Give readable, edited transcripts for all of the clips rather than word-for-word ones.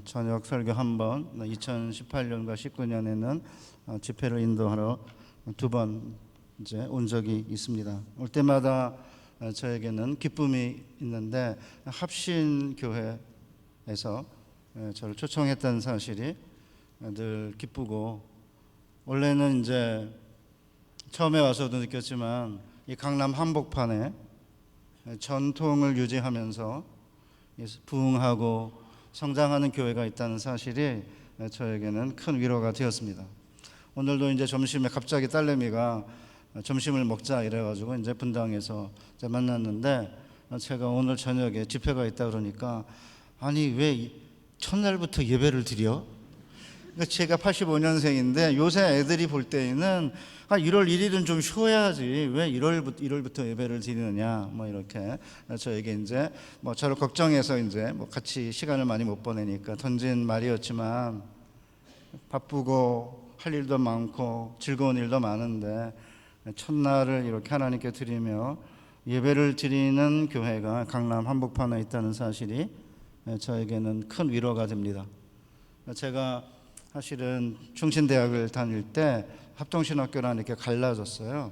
저녁 설교 한 번, 2018년과 19년에는 집회를 인도하러 두 번 이제 온 적이 있습니다. 올 때마다 저에게는 기쁨이 있는데 합신교회에서 저를 초청했다는 사실이 늘 기쁘고, 원래는 이제 처음에 와서도 느꼈지만 이 강남 한복판에 전통을 유지하면서 부흥하고 성장하는 교회가 있다는 사실이 저에게는 큰 위로가 되었습니다. 오늘도 이제 점심에 갑자기 딸내미가 점심을 먹자 이래가지고 이제 분당에서 이제 만났는데, 제가 오늘 저녁에 집회가 있다 그러니까 아니 왜 첫날부터 예배를 드려? 그러니까 제가 85년생인데 요새 애들이 볼 때에는 1월 1일은 좀 쉬어야지 왜 1월부터 예배를 드리느냐, 뭐 이렇게 저에게 이제 뭐 저를 걱정해서 이제 뭐 같이 시간을 많이 못 보내니까 던진 말이었지만, 바쁘고 할 일도 많고 즐거운 일도 많은데 첫날을 이렇게 하나님께 드리며 예배를 드리는 교회가 강남 한복판에 있다는 사실이 저에게는 큰 위로가 됩니다. 제가 사실은 충신대학을 다닐 때 합동신학교랑 이렇게 갈라졌어요.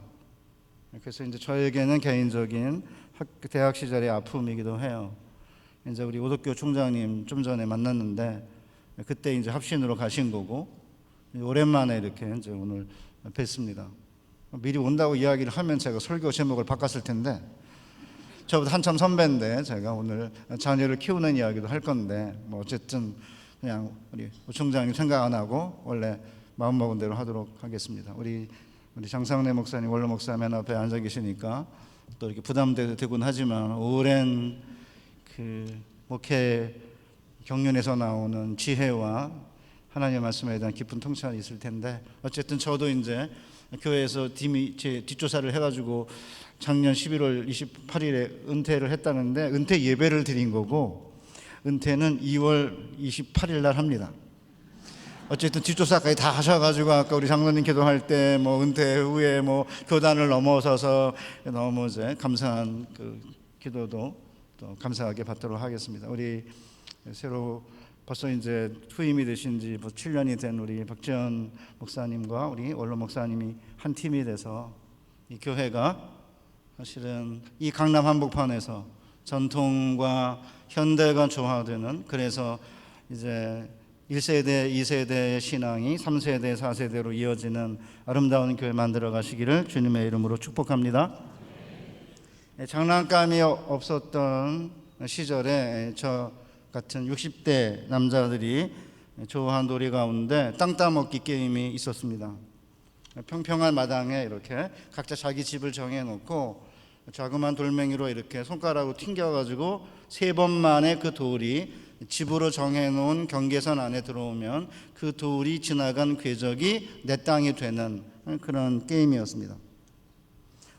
그래서 이제 저에게는 개인적인 대학 시절의 아픔이기도 해요. 이제 우리 오덕교 총장님 좀 전에 만났는데 그때 이제 합신으로 가신 거고, 오랜만에 이렇게 이제 오늘 뵀습니다. 미리 온다고 이야기를 하면 제가 설교 제목을 바꿨을 텐데, 저보다 한참 선배인데 제가 오늘 자녀를 키우는 이야기도 할 건데, 뭐 어쨌든 그냥 우리 오 총장님 생각 안 하고 원래 마음먹은 대로 하도록 하겠습니다. 우리 장상래 목사님, 원로 목사 맨 앞에 앉아 계시니까 또 이렇게 부담되곤 하지만 오랜 그 목회 경륜에서 나오는 지혜와 하나님의 말씀에 대한 깊은 통찰이 있을 텐데, 어쨌든 저도 이제 교회에서 제 뒷조사를 해가지고 작년 11월 28일에 은퇴를 했다는데, 은퇴 예배를 드린 거고 은퇴는 2월 28일 날 합니다. 어쨌든 뒷조사까지 다 하셔가지고 아까 우리 장로님 기도할 때 뭐 은퇴 후에 뭐 교단을 넘어서서 너무 이제 감사한 그 기도도 또 감사하게 받도록 하겠습니다. 우리 새로 벌써 이제 후임이 되신 지 7년이 된 우리 박지원 목사님과 우리 원로 목사님이 한 팀이 돼서 이 교회가 사실은 이 강남 한복판에서 전통과 현대가 조화되는, 그래서 이제 1세대, 2세대의 신앙이 3세대, 4세대로 이어지는 아름다운 교회 만들어 가시기를 주님의 이름으로 축복합니다. 장난감이 없었던 시절에 저 같은 60대 남자들이 좋아한 놀이 가운데 땅 따먹기 게임이 있었습니다. 평평한 마당에 이렇게 각자 자기 집을 정해놓고 자그마한 돌멩이로 이렇게 손가락으로 튕겨가지고 3번 만에 그 돌이 집으로 정해놓은 경계선 안에 들어오면 그 돌이 지나간 궤적이 내 땅이 되는 그런 게임이었습니다.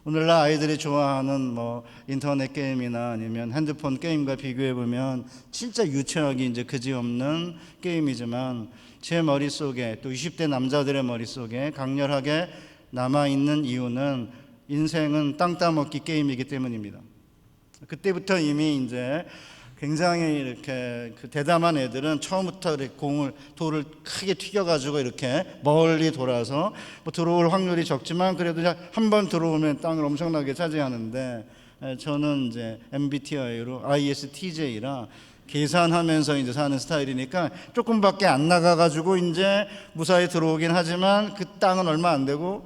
오늘날 아이들이 좋아하는 뭐 인터넷 게임이나 아니면 핸드폰 게임과 비교해 보면 진짜 유치하기 이제 그지없는 게임이지만, 제 머릿속에 또 20대 남자들의 머릿속에 강렬하게 남아있는 이유는 인생은 땅 따먹기 게임이기 때문입니다. 그때부터 이미 이제 굉장히 이렇게 그 대담한 애들은 처음부터 이렇게 돌을 크게 튀겨가지고 이렇게 멀리 돌아서 뭐 들어올 확률이 적지만 그래도 한 번 들어오면 땅을 엄청나게 차지하는데, 저는 이제 MBTI로 ISTJ라 계산하면서 이제 사는 스타일이니까 조금밖에 안 나가가지고 이제 무사히 들어오긴 하지만 그 땅은 얼마 안 되고,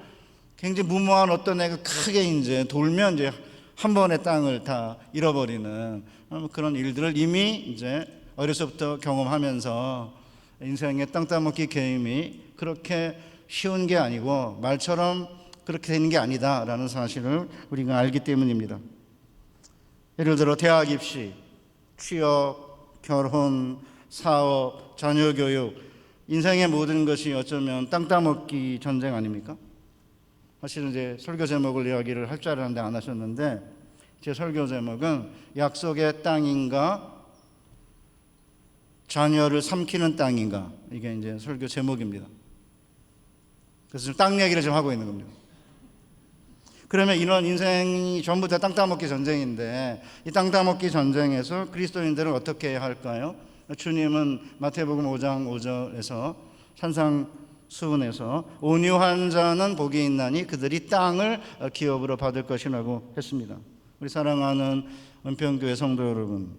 굉장히 무모한 어떤 애가 크게 이제 돌면 이제 한 번에 땅을 다 잃어버리는 그런 일들을 이미 이제 어려서부터 경험하면서 인생의 땅 따먹기 게임이 그렇게 쉬운 게 아니고 말처럼 그렇게 되는 게 아니다라는 사실을 우리가 알기 때문입니다. 예를 들어 대학 입시, 취업, 결혼, 사업, 자녀 교육, 인생의 모든 것이 어쩌면 땅 따먹기 전쟁 아닙니까? 사실은 이제 설교 제목을 이야기를 할 줄 알았는데 안 하셨는데, 제 설교 제목은 약속의 땅인가 자녀를 삼키는 땅인가, 이게 이제 설교 제목입니다. 그래서 지금 땅 얘기를 좀 하고 있는 겁니다. 그러면 이런 인생이 전부 다 땅 따먹기 전쟁인데, 이 땅 따먹기 전쟁에서 그리스도인들은 어떻게 해야 할까요? 주님은 마태복음 5장 5절에서 산상수훈에서 온유한 자는 복이 있나니 그들이 땅을 기업으로 받을 것이라고 했습니다. 우리 사랑하는 은평교회 성도 여러분,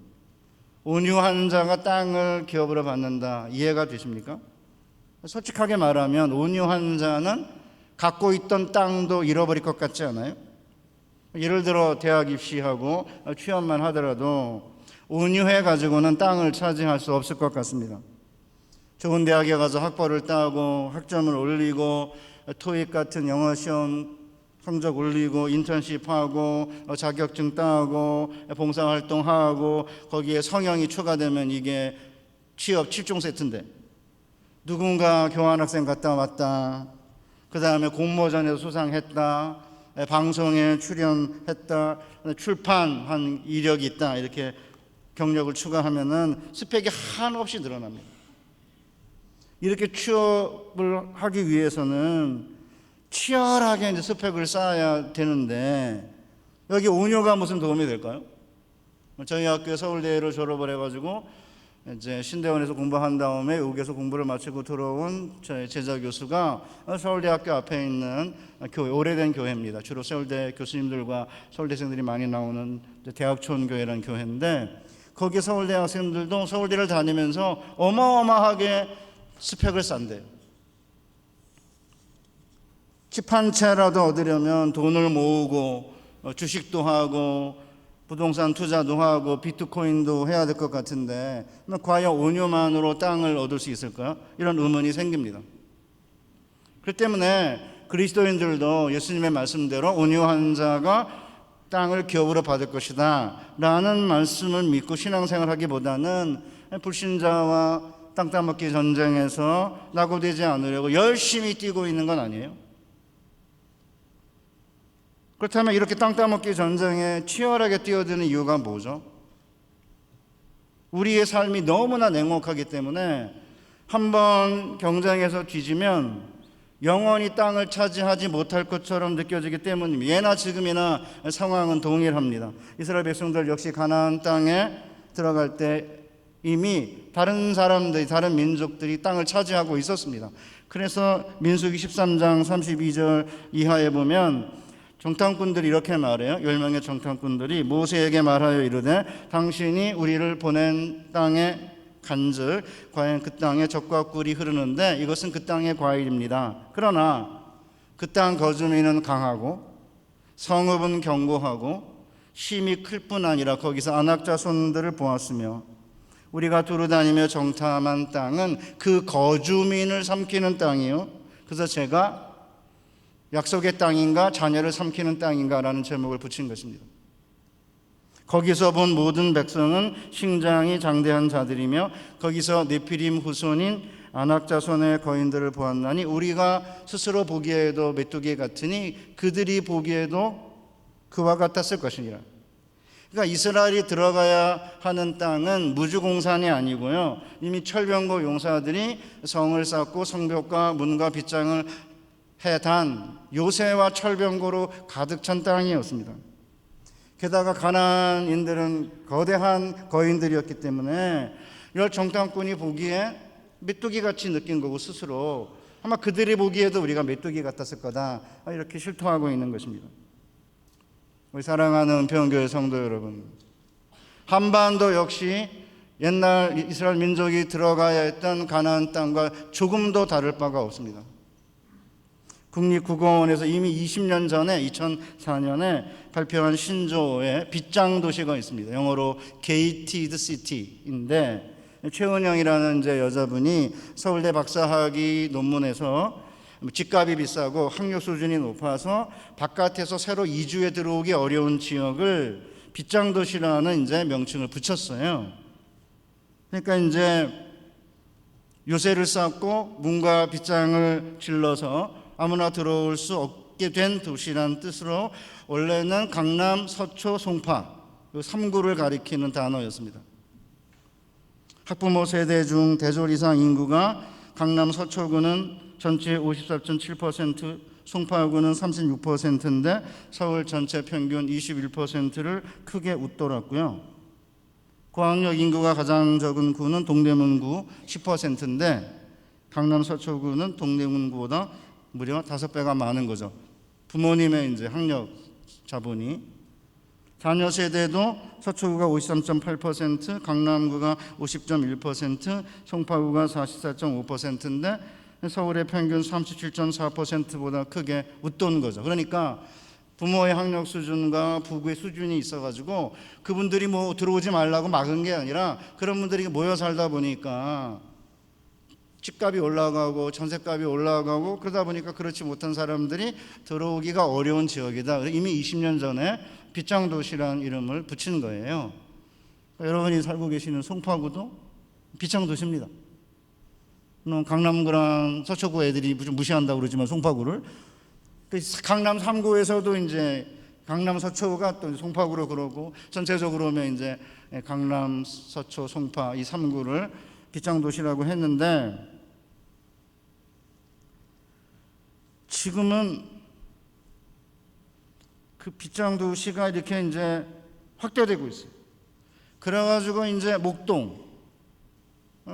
온유한 자가 땅을 기업으로 받는다, 이해가 되십니까? 솔직하게 말하면 온유한 자는 갖고 있던 땅도 잃어버릴 것 같지 않아요? 예를 들어 대학 입시하고 취업만 하더라도 온유해 가지고는 땅을 차지할 수 없을 것 같습니다. 좋은 대학에 가서 학벌을 따고 학점을 올리고 토익 같은 영어 시험 성적 올리고 인턴십하고 자격증 따고 봉사활동하고 거기에 성형이 추가되면 이게 취업 7종 세트인데, 누군가 교환학생 갔다 왔다, 그 다음에 공모전에서 수상했다, 방송에 출연했다, 출판한 이력이 있다, 이렇게 경력을 추가하면은 스펙이 한없이 늘어납니다. 이렇게 취업을 하기 위해서는 치열하게 이제 스펙을 쌓아야 되는데, 여기 온유가 무슨 도움이 될까요? 저희 학교 서울대를 졸업을 해가지고 이제 신대원에서 공부한 다음에 여기에서 공부를 마치고 들어온 저희 제자 교수가 서울대학교 앞에 있는 교회, 오래된 교회입니다. 주로 서울대 교수님들과 서울대생들이 많이 나오는 대학촌 교회라는 교회인데, 거기 서울대 학생들도 서울대를 다니면서 어마어마하게 스펙을 쌓는데요. 집 한 채라도 얻으려면 돈을 모으고 주식도 하고 부동산 투자도 하고 비트코인도 해야 될 것 같은데, 과연 온유만으로 땅을 얻을 수 있을까? 이런 의문이 생깁니다. 그렇기 때문에 그리스도인들도 예수님의 말씀대로 온유한 자가 땅을 기업으로 받을 것이다 라는 말씀을 믿고 신앙생활하기보다는 불신자와 땅 따먹기 전쟁에서 낙오되지 않으려고 열심히 뛰고 있는 건 아니에요. 그렇다면 이렇게 땅 따먹기 전쟁에 치열하게 뛰어드는 이유가 뭐죠? 우리의 삶이 너무나 냉혹하기 때문에 한번 경쟁에서 뒤지면 영원히 땅을 차지하지 못할 것처럼 느껴지기 때문입니다. 예나 지금이나 상황은 동일합니다. 이스라엘 백성들 역시 가나안 땅에 들어갈 때 이미 다른 사람들이, 다른 민족들이 땅을 차지하고 있었습니다. 그래서 민수기 13장 32절 이하에 보면 정탐꾼들이 이렇게 말해요. 10명의 정탐꾼들이 모세에게 말하여 이르되 당신이 우리를 보낸 땅에 간즉 과연 그 땅에 젖과 꿀이 흐르는데 이것은 그 땅의 과일입니다. 그러나 그 땅 거주민은 강하고 성읍은 견고하고 힘이 클 뿐 아니라 거기서 안악 자손들을 보았으며 우리가 두루 다니며 정탐한 땅은 그 거주민을 삼키는 땅이요. 그래서 제가 약속의 땅인가 자녀를 삼키는 땅인가 라는 제목을 붙인 것입니다. 거기서 본 모든 백성은 신장이 장대한 자들이며 거기서 네피림 후손인 아낙 자손의 거인들을 보았나니 우리가 스스로 보기에도 메뚜기 같으니 그들이 보기에도 그와 같았을 것이니라. 그러니까 이스라엘이 들어가야 하는 땅은 무주공산이 아니고요, 이미 철병거 용사들이 성을 쌓고 성벽과 문과 빗장을 해단 요새와 철병거로 가득 찬 땅이었습니다. 게다가 가나안인들은 거대한 거인들이었기 때문에 이 정탐꾼이 보기에 메뚜기같이 느낀 거고, 스스로 아마 그들이 보기에도 우리가 메뚜기 같았을 거다 이렇게 실토하고 있는 것입니다. 우리 사랑하는 은평교회 성도 여러분, 한반도 역시 옛날 이스라엘 민족이 들어가야 했던 가나안 땅과 조금도 다를 바가 없습니다. 국립국어원에서 이미 20년 전에 2004년에 발표한 신조어에 빗장 도시가 있습니다. 영어로 gated city인데, 최은영이라는 이제 여자분이 서울대 박사학위 논문에서 집값이 비싸고 학력 수준이 높아서 바깥에서 새로 이주해 들어오기 어려운 지역을 빗장 도시라는 이제 명칭을 붙였어요. 그러니까 이제 요새를 쌓고 문과 빗장을 질러서 아무나 들어올 수 없게 된 도시라는 뜻으로 원래는 강남, 서초, 송파 3구를 가리키는 단어였습니다. 학부모 세대 중 대졸 이상 인구가 강남 서초구는 전체 54.7%, 송파구는 36%인데 서울 전체 평균 21%를 크게 웃돌았고요. 고학력 인구가 가장 적은 구는 동대문구 10%인데 강남 서초구는 동대문구보다 무려 5배가 많은 거죠. 부모님의 이제 학력 자본이. 자녀 세대도 서초구가 53.8%, 강남구가 50.1%, 송파구가 44.5%인데 서울의 평균 37.4%보다 크게 웃돈 거죠. 그러니까 부모의 학력 수준과 부부의 수준이 있어가지고 그분들이 뭐 들어오지 말라고 막은 게 아니라 그런 분들이 모여 살다 보니까 집값이 올라가고 전셋값이 올라가고 그러다 보니까 그렇지 못한 사람들이 들어오기가 어려운 지역이다. 이미 20년 전에 빗장도시라는 이름을 붙인 거예요. 여러분이 살고 계시는 송파구도 빗장도시입니다. 강남구랑 서초구 애들이 무시한다고 그러지만 송파구를 강남 3구에서도 이제 강남 서초가 또 송파구로 그러고 전체적으로 보면 이제 강남 서초 송파 이 3구를 빗장도시라고 했는데 지금은 그 빗장도시가 이렇게 이제 확대되고 있어요. 그래가지고 이제 목동,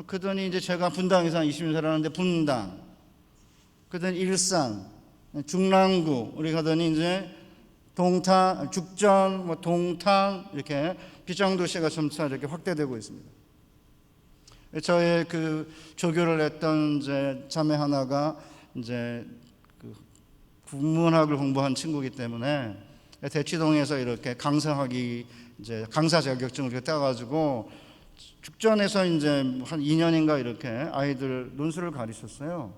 그더니 이제 제가 분당에서 한 20년 살았는데 분당, 그더니 일산, 중랑구, 우리 가더니 이제 동탄, 죽전, 뭐 동탄 이렇게 빗장도시가 점차 이렇게 확대되고 있습니다. 저의 그 조교를 했던 이제 자매 하나가 이제 그 국문학을 공부한 친구이기 때문에 대치동에서 이렇게 강사하기 이제 강사 자격증을 이렇게 따가지고 죽전에서 이제 한 2년인가 이렇게 아이들 논술을 가르쳤어요.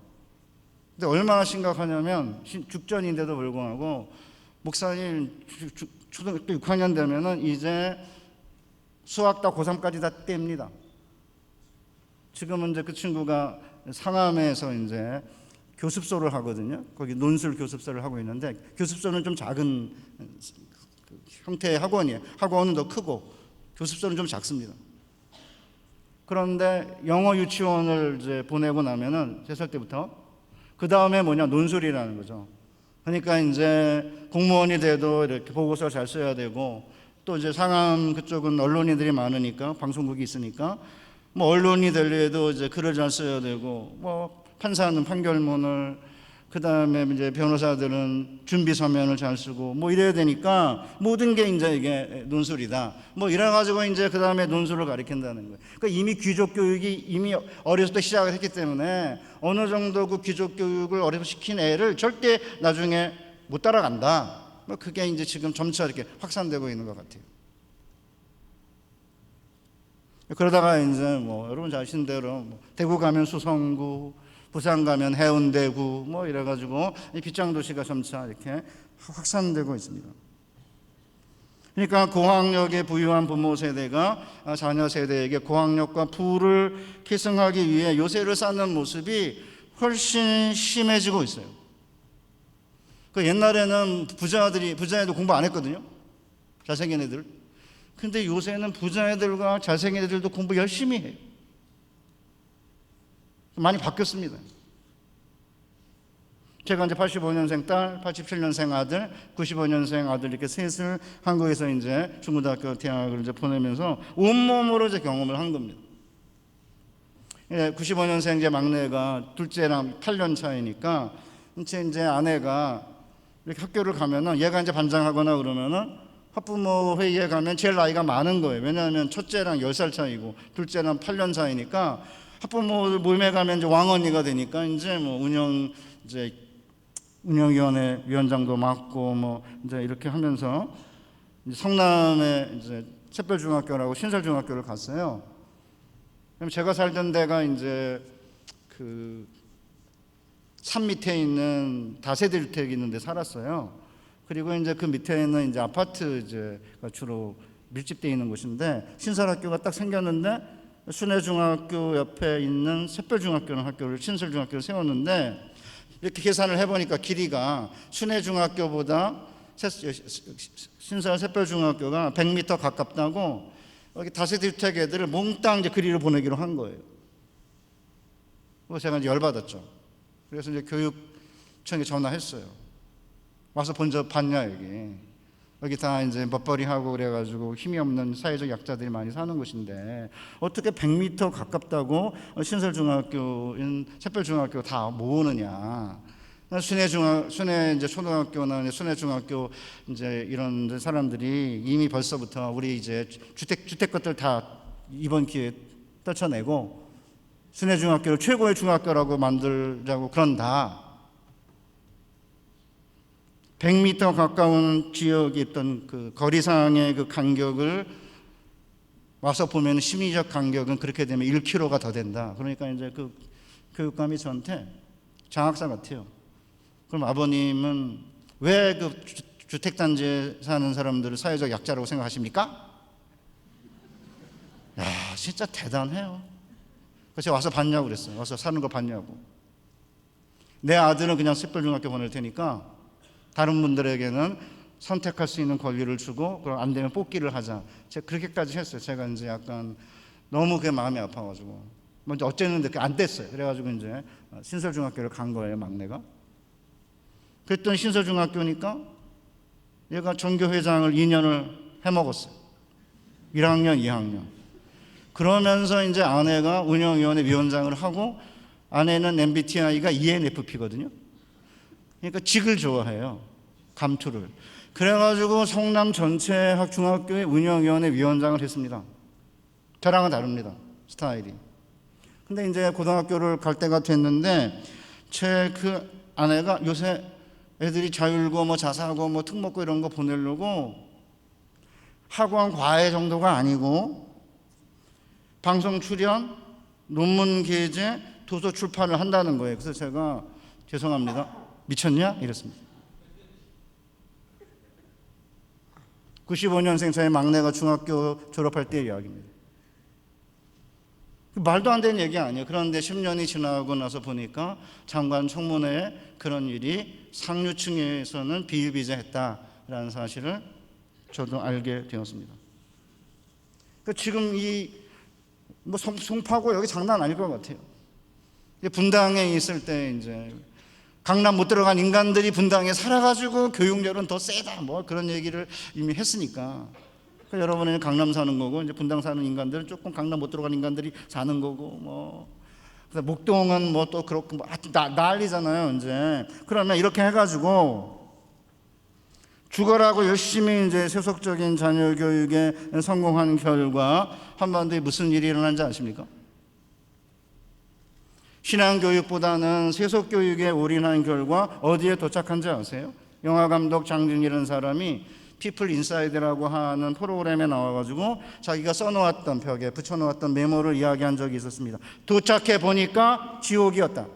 근데 얼마나 심각하냐면 죽전인데도 불구하고 목사님 초등학교 6학년 되면은 이제 수학 다 고3까지 다 뗍니다. 지금은 이제 그 친구가 상암에서 이제 교습소를 하거든요. 거기 논술 교습소를 하고 있는데 교습소는 좀 작은 형태의 학원이에요. 학원은 더 크고 교습소는 좀 작습니다. 그런데 영어 유치원을 이제 보내고 나면은 3살 때부터 그 다음에 논술이라는 거죠. 그러니까 이제 공무원이 돼도 이렇게 보고서 잘 써야 되고 또 이제 상암 그쪽은 언론인들이 많으니까 방송국이 있으니까 뭐 언론이 되려도 이제 글을 잘 써야 되고 뭐 판사는 판결문을 그 다음에 이제 변호사들은 준비 서면을 잘 쓰고 뭐 이래야 되니까 모든 게 이제 이게 논술이다. 뭐 이래가지고 이제 그 다음에 논술을 가르친다는 거예요. 그러니까 이미 귀족 교육이 이미 어렸을 때 시작을 했기 때문에 어느 정도 그 귀족 교육을 어려서 시킨 애를 절대 나중에 못 따라간다. 뭐 그게 이제 지금 점차 이렇게 확산되고 있는 것 같아요. 그러다가 이제 뭐 여러분 잘 아시는 대로 뭐 대구 가면 수성구, 부산 가면 해운대구 뭐 이래가지고 이 빗장도시가 점차 이렇게 확산되고 있습니다. 그러니까 고학력에 부유한 부모 세대가 자녀 세대에게 고학력과 부를 계승하기 위해 요새를 쌓는 모습이 훨씬 심해지고 있어요. 그 옛날에는 부자애도 공부 안 했거든요. 잘생긴 애들. 근데 요새는 부자애들과 잘생긴 애들도 공부 열심히 해요. 많이 바뀌었습니다. 제가 이제 85년생 딸, 87년생 아들, 95년생 아들 이렇게 셋을 한국에서 이제 중고등학교 대학을 이제 보내면서 온몸으로 이제 경험을 한 겁니다. 95년생 이제 막내가 둘째랑 8년 차이니까 이제 아내가 이렇게 학교를 가면은 얘가 이제 반장하거나 그러면은 학부모 회의에 가면 제일 나이가 많은 거예요. 왜냐하면 첫째랑 10살 차이고 둘째랑 8년 차이니까 학부모 모임에 가면 이제 왕언니가 되니까 이제 뭐 운영위원회 위원장도 맡고 뭐 이제 이렇게 하면서 이제 성남에 이제 샛별중학교라고 신설중학교를 갔어요. 그럼 제가 살던 데가 이제 그 산 밑에 있는 다세대 주택이 있는데 살았어요. 그리고 이제 그 밑에는 이제 아파트 이제가 주로 밀집되어 있는 곳인데 신설학교가 딱 생겼는데 순회중학교 옆에 있는 샛별중학교라는 학교를 신설중학교를 세웠는데 이렇게 계산을 해보니까 길이가 순회중학교보다 신설 샛별중학교가 100m 가깝다고 여기 다세대 주택 애들을 몽땅 이제 그리로 보내기로 한 거예요. 그래서 제가 이제 열받았죠. 그래서 이제 교육청에 전화했어요. 와서 본적 봤냐 여기. 여기 다 이제 맞벌이하고 그래가지고 힘이 없는 사회적 약자들이 많이 사는 곳인데 어떻게 100m 가깝다고 신설중학교인 샛별중학교 다 모으느냐? 순회 이제 초등학교나 순회 중학교 이제 이런 사람들이 이미 벌써부터 우리 이제 주택 것들 다 이번 기회에 떨쳐내고 순회 중학교를 최고의 중학교라고 만들자고 그런다. 100m 가까운 지역에 있던 그 거리상의 그 간격을 와서 보면 심리적 간격은 그렇게 되면 1km가 더 된다. 그러니까 이제 그 교육감이 저한테 장학사 같아요. 그럼 아버님은 왜 그 주택단지에 사는 사람들을 사회적 약자라고 생각하십니까? 야, 진짜 대단해요. 그래서 와서 봤냐고 그랬어요. 와서 사는 거 봤냐고. 내 아들은 그냥 샛별중학교 보낼 테니까 다른 분들에게는 선택할 수 있는 권리를 주고 그럼 안 되면 뽑기를 하자. 제가 그렇게까지 했어요. 제가 이제 약간 너무 그게 마음이 아파가지고 먼저 어쨌는데 안 됐어요. 그래가지고 이제 신설중학교를 간 거예요, 막내가. 그랬더니 신설중학교니까 얘가 전교회장을 2년을 해먹었어요. 1학년, 2학년. 그러면서 이제 아내가 운영위원회 위원장을 하고 아내는 MBTI가 ENFP거든요. 그러니까 직을 좋아해요. 감투를. 그래가지고 성남 전체 중학교의 운영위원회 위원장을 했습니다. 저랑은 다릅니다. 스타일이. 근데 이제 고등학교를 갈 때가 됐는데 제 그 아내가 요새 애들이 자율고 뭐 자사고 뭐 특목고 이런 거 보내려고 학원 과외 정도가 아니고 방송 출연, 논문 게재, 도서 출판을 한다는 거예요. 그래서 제가 죄송합니다. 미쳤냐? 이랬습니다. 95년생 저희 막내가 중학교 졸업할 때 이야기입니다. 말도 안 되는 얘기 아니에요. 그런데 10년이 지나고 나서 보니까 장관 청문회에 그런 일이 상류층에서는 비일비재했다라는 사실을 저도 알게 되었습니다. 그러니까 지금 이 뭐 송파구 여기 장난 아닐 것 같아요. 분당에 있을 때 이제 강남 못 들어간 인간들이 분당에 살아가지고 교육열은 더 세다 뭐 그런 얘기를 이미 했으니까. 그러니까 여러분은 강남 사는 거고 이제 분당 사는 인간들은 조금 강남 못 들어간 인간들이 사는 거고 뭐 목동은 뭐 또 그렇고 뭐 난리잖아요 이제. 그러면 이렇게 해가지고 죽어라고 열심히 이제 세속적인 자녀 교육에 성공한 결과 한반도에 무슨 일이 일어난지 아십니까? 신앙교육보다는 세속교육에 올인한 결과 어디에 도착한지 아세요? 영화감독 장준이라는 사람이 피플 인사이드라고 하는 프로그램에 나와가지고 자기가 써놓았던 벽에 붙여놓았던 메모를 이야기한 적이 있었습니다. 도착해 보니까 지옥이었다.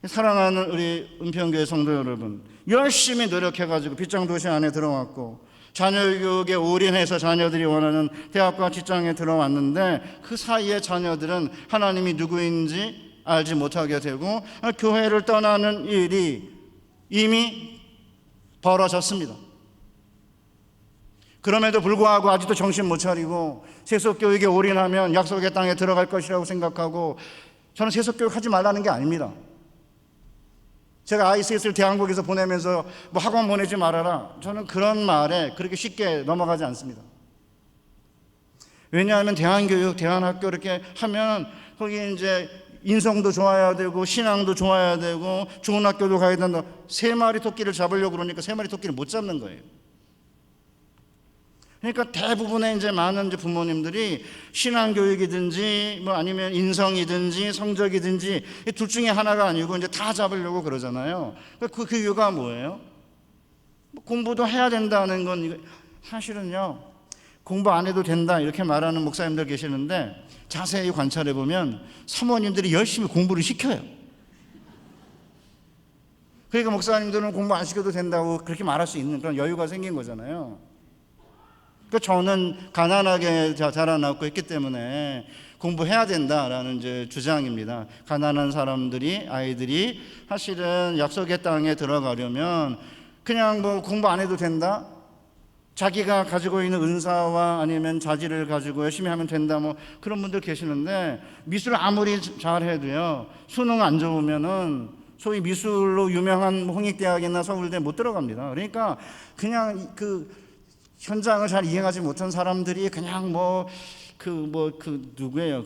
사랑하는 우리 은평교회 성도 여러분, 열심히 노력해가지고 빗장도시 안에 들어왔고 자녀 교육에 올인해서 자녀들이 원하는 대학과 직장에 들어왔는데 그 사이에 자녀들은 하나님이 누구인지 알지 못하게 되고 교회를 떠나는 일이 이미 벌어졌습니다. 그럼에도 불구하고 아직도 정신 못 차리고 세속교육에 올인하면 약속의 땅에 들어갈 것이라고 생각하고, 저는 세속교육 하지 말라는 게 아닙니다. 제가 ICS를 대한민국에서 보내면서 뭐 학원 보내지 말아라, 저는 그런 말에 그렇게 쉽게 넘어가지 않습니다. 왜냐하면 대한교육, 대한학교 이렇게 하면 거기 이제 인성도 좋아야 되고 신앙도 좋아야 되고 좋은 학교도 가야 된다. 3마리 토끼를 잡으려고 그러니까 3마리 토끼를 못 잡는 거예요. 그러니까 대부분의 이제 많은 이제 부모님들이 신앙교육이든지 뭐 아니면 인성이든지 성적이든지 이 둘 중에 하나가 아니고 이제 다 잡으려고 그러잖아요. 그 이유가 뭐예요? 공부도 해야 된다는 건 사실은요, 공부 안 해도 된다 이렇게 말하는 목사님들 계시는데 자세히 관찰해 보면 사모님들이 열심히 공부를 시켜요. 그러니까 목사님들은 공부 안 시켜도 된다고 그렇게 말할 수 있는 그런 여유가 생긴 거잖아요. 그러니까 저는 가난하게 자라났고 했기 때문에 공부해야 된다라는 이제 주장입니다. 가난한 사람들이, 아이들이 사실은 약속의 땅에 들어가려면 그냥 뭐 공부 안 해도 된다, 자기가 가지고 있는 은사와 아니면 자질을 가지고 열심히 하면 된다, 뭐 그런 분들 계시는데 미술 아무리 잘해도요, 수능 안 좋으면은 소위 미술로 유명한 홍익대학이나 서울대 못 들어갑니다. 그러니까 그냥 그 현장을 잘 이해하지 못한 사람들이 그냥 누구예요?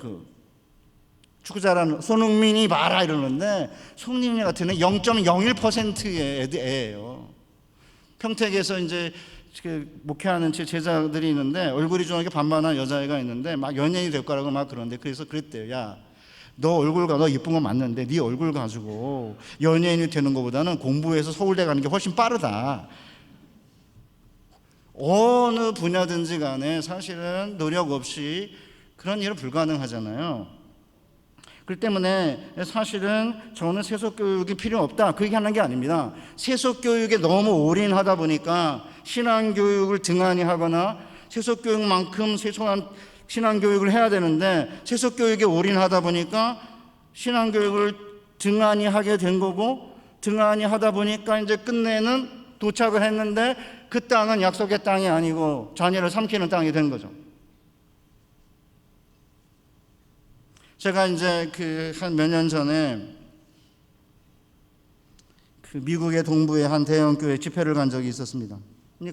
축구 잘하는 손흥민이 봐라 이러는데, 손흥민 같은 애는 0.01%의 애예요. 평택에서 이제 목회하는 제 제자들이 있는데, 얼굴이 좀 이렇게 반반한 여자애가 있는데 막 연예인이 될 거라고 막 그러는데, 그래서 그랬대요. 야, 너 예쁜 거 맞는데 네 얼굴 가지고 연예인이 되는 것보다는 공부해서 서울대 가는 게 훨씬 빠르다. 어느 분야든지 간에 사실은 노력 없이 그런 일은 불가능하잖아요. 그렇기 때문에 사실은 저는 세속교육이 필요 없다, 그 얘기하는 게 아닙니다. 세속교육에 너무 올인하다 보니까 신앙교육을 등한히 하거나, 세속교육만큼 세속한 신앙교육을 해야 되는데 세속교육에 올인하다 보니까 신앙교육을 등한히 하게 된 거고, 등한히 하다 보니까 이제 끝내는 도착을 했는데 그 땅은 약속의 땅이 아니고 자녀를 삼키는 땅이 된 거죠. 제가 이제 한 몇 년 전에 미국의 동부의 한 대형 교회 집회를 간 적이 있었습니다.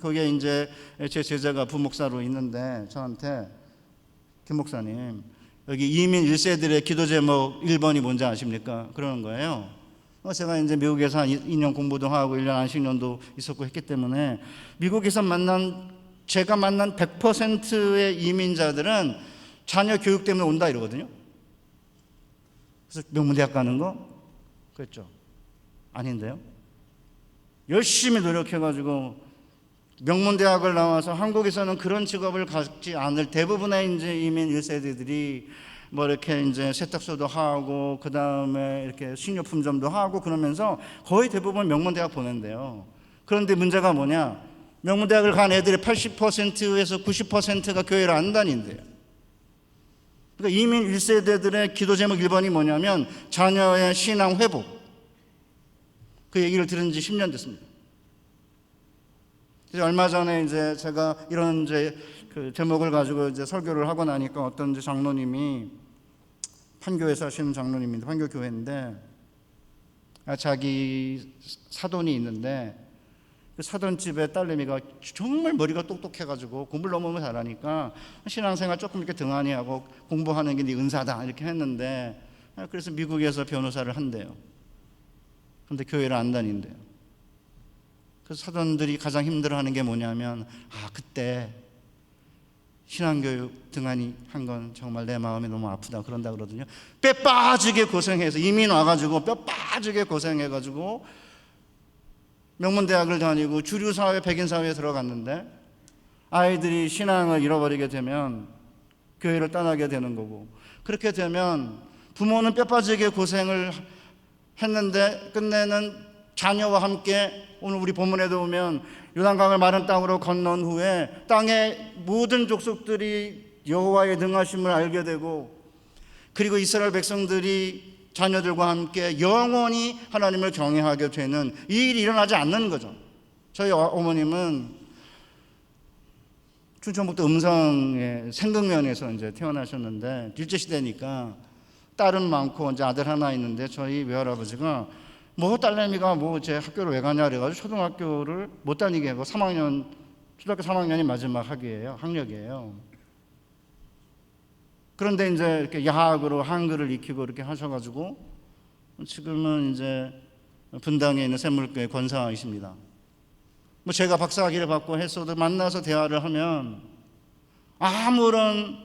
거기에 이제 제 제자가 부목사로 있는데 저한테, 김 목사님, 여기 이민 1세들의 기도 제목 1번이 뭔지 아십니까? 그러는 거예요. 제가 이제 미국에서 한 2년 공부도 하고 1년 안식년도 있었고 했기 때문에, 미국에서 제가 만난 100%의 이민자들은 자녀 교육 때문에 온다 이러거든요. 그래서 명문대학 가는 거? 그랬죠. 아닌데요. 열심히 노력해가지고 명문대학을 나와서, 한국에서는 그런 직업을 갖지 않을 대부분의 이제 이민 1세대들이 이렇게 이제 세탁소도 하고 그 다음에 이렇게 식료품점도 하고 그러면서 거의 대부분 명문대학 보낸대요. 그런데 문제가 뭐냐? 명문대학을 간 애들의 80%에서 90%가 교회를 안 다닌대요. 그러니까 이민 1세대들의 기도 제목 1번이 뭐냐면 자녀의 신앙 회복. 그 얘기를 들은 지 10년 됐습니다. 그래서 얼마 전에 이제 제가 이런 이제 제목을 가지고 이제 설교를 하고 나니까, 어떤 이제 장로님이, 판교에 사시는 장로님인데, 판교 교회인데, 자기 사돈이 있는데 그 사돈집에 딸내미가 정말 머리가 똑똑해가지고 공부를 너무 잘하니까 신앙생활 조금 이렇게 등한히 하고 공부하는 게 네 은사다 이렇게 했는데, 그래서 미국에서 변호사를 한대요. 그런데 교회를 안 다닌대요. 그래서 사돈들이 가장 힘들어하는 게 뭐냐면, 그때 신앙교육 등한히 한 건 정말 내 마음이 너무 아프다 그런다 그러거든요. 뼈 빠지게 고생해서, 이민 와가지고 뼈 빠지게 고생해가지고 명문대학을 다니고 주류사회, 백인사회에 들어갔는데 아이들이 신앙을 잃어버리게 되면 교회를 떠나게 되는 거고, 그렇게 되면 부모는 뼈 빠지게 고생을 했는데 끝내는 자녀와 함께, 오늘 우리 본문에도 보면 요단강을 마른 땅으로 건넌 후에 땅의 모든 족속들이 여호와의 능하심을 알게 되고, 그리고 이스라엘 백성들이 자녀들과 함께 영원히 하나님을 경외하게 되는 이 일이 일어나지 않는 거죠. 저희 어머님은 충청북도 음성의 생덕면에서 이제 태어나셨는데, 일제시대니까 딸은 많고 이제 아들 하나 있는데, 저희 외할아버지가 딸내미가 제 학교를 왜 가냐 그래가지고 초등학교를 못 다니게 하고 초등학교 3학년이 마지막 학력이에요. 그런데 이제 이렇게 야학으로 한글을 익히고 이렇게 하셔가지고 지금은 이제 분당에 있는 샘물교회 권사이십니다. 제가 박사학위를 받고 했어도 만나서 대화를 하면 아무런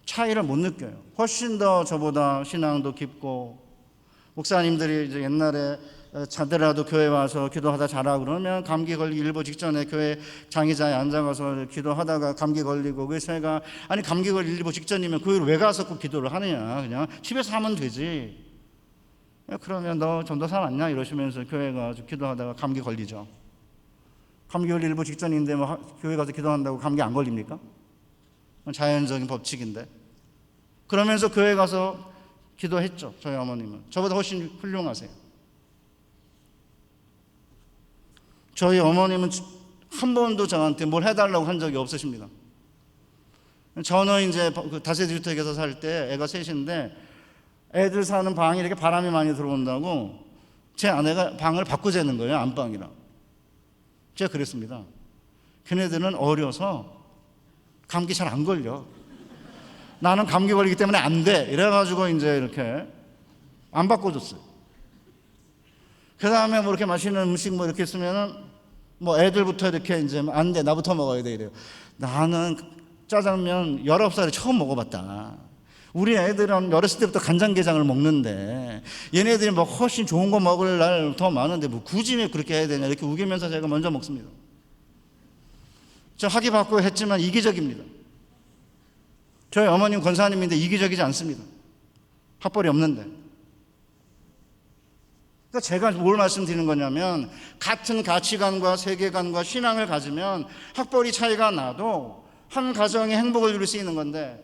차이를 못 느껴요. 훨씬 더 저보다 신앙도 깊고, 목사님들이 이제 옛날에 자더라도 교회 와서 기도하다 자라고 그러면 감기 걸리기 일보 직전에 교회 장의자에 앉아가서 기도하다가 감기 걸리고, 그래서 제가 감기 걸리기 일보 직전이면 교회를 왜 가서 꼭 기도를 하느냐, 그냥 집에서 하면 되지. 그러면 너 전도사 맞냐 이러시면서 교회 가서 기도하다가 감기 걸리죠. 감기 걸리기 일보 직전인데 교회 가서 기도한다고 감기 안 걸립니까? 자연적인 법칙인데. 그러면서 교회 가서 기도했죠. 저희 어머님은 저보다 훨씬 훌륭하세요. 저희 어머님은 한 번도 저한테 뭘 해달라고 한 적이 없으십니다. 저는 이제 다세대 주택에서 살 때 애가 셋인데 애들 사는 방이 이렇게 바람이 많이 들어온다고 제 아내가 방을 바꾸자는 거예요. 안방이랑. 제가 그랬습니다. 걔네들은 어려서 감기 잘 안 걸려. 나는 감기 걸리기 때문에 안 돼. 이래가지고 이제 이렇게 안 바꿔줬어요. 그 다음에 뭐 이렇게 맛있는 음식 뭐 이렇게 있으면은 뭐 애들부터 이렇게 이제 안 돼. 나부터 먹어야 돼. 이래요. 나는 짜장면 19살에 처음 먹어봤다. 우리 애들은 어렸을 때부터 간장게장을 먹는데 얘네들이 뭐 훨씬 좋은 거 먹을 날 더 많은데 뭐 굳이 왜 그렇게 해야 되냐 이렇게 우기면서 제가 먼저 먹습니다. 저 학위 받고 했지만 이기적입니다. 저희 어머님 권사님인데 이기적이지 않습니다. 학벌이 없는데. 그러니까 제가 뭘 말씀드리는 거냐면 같은 가치관과 세계관과 신앙을 가지면 학벌이 차이가 나도 한 가정의 행복을 누릴 수 있는 건데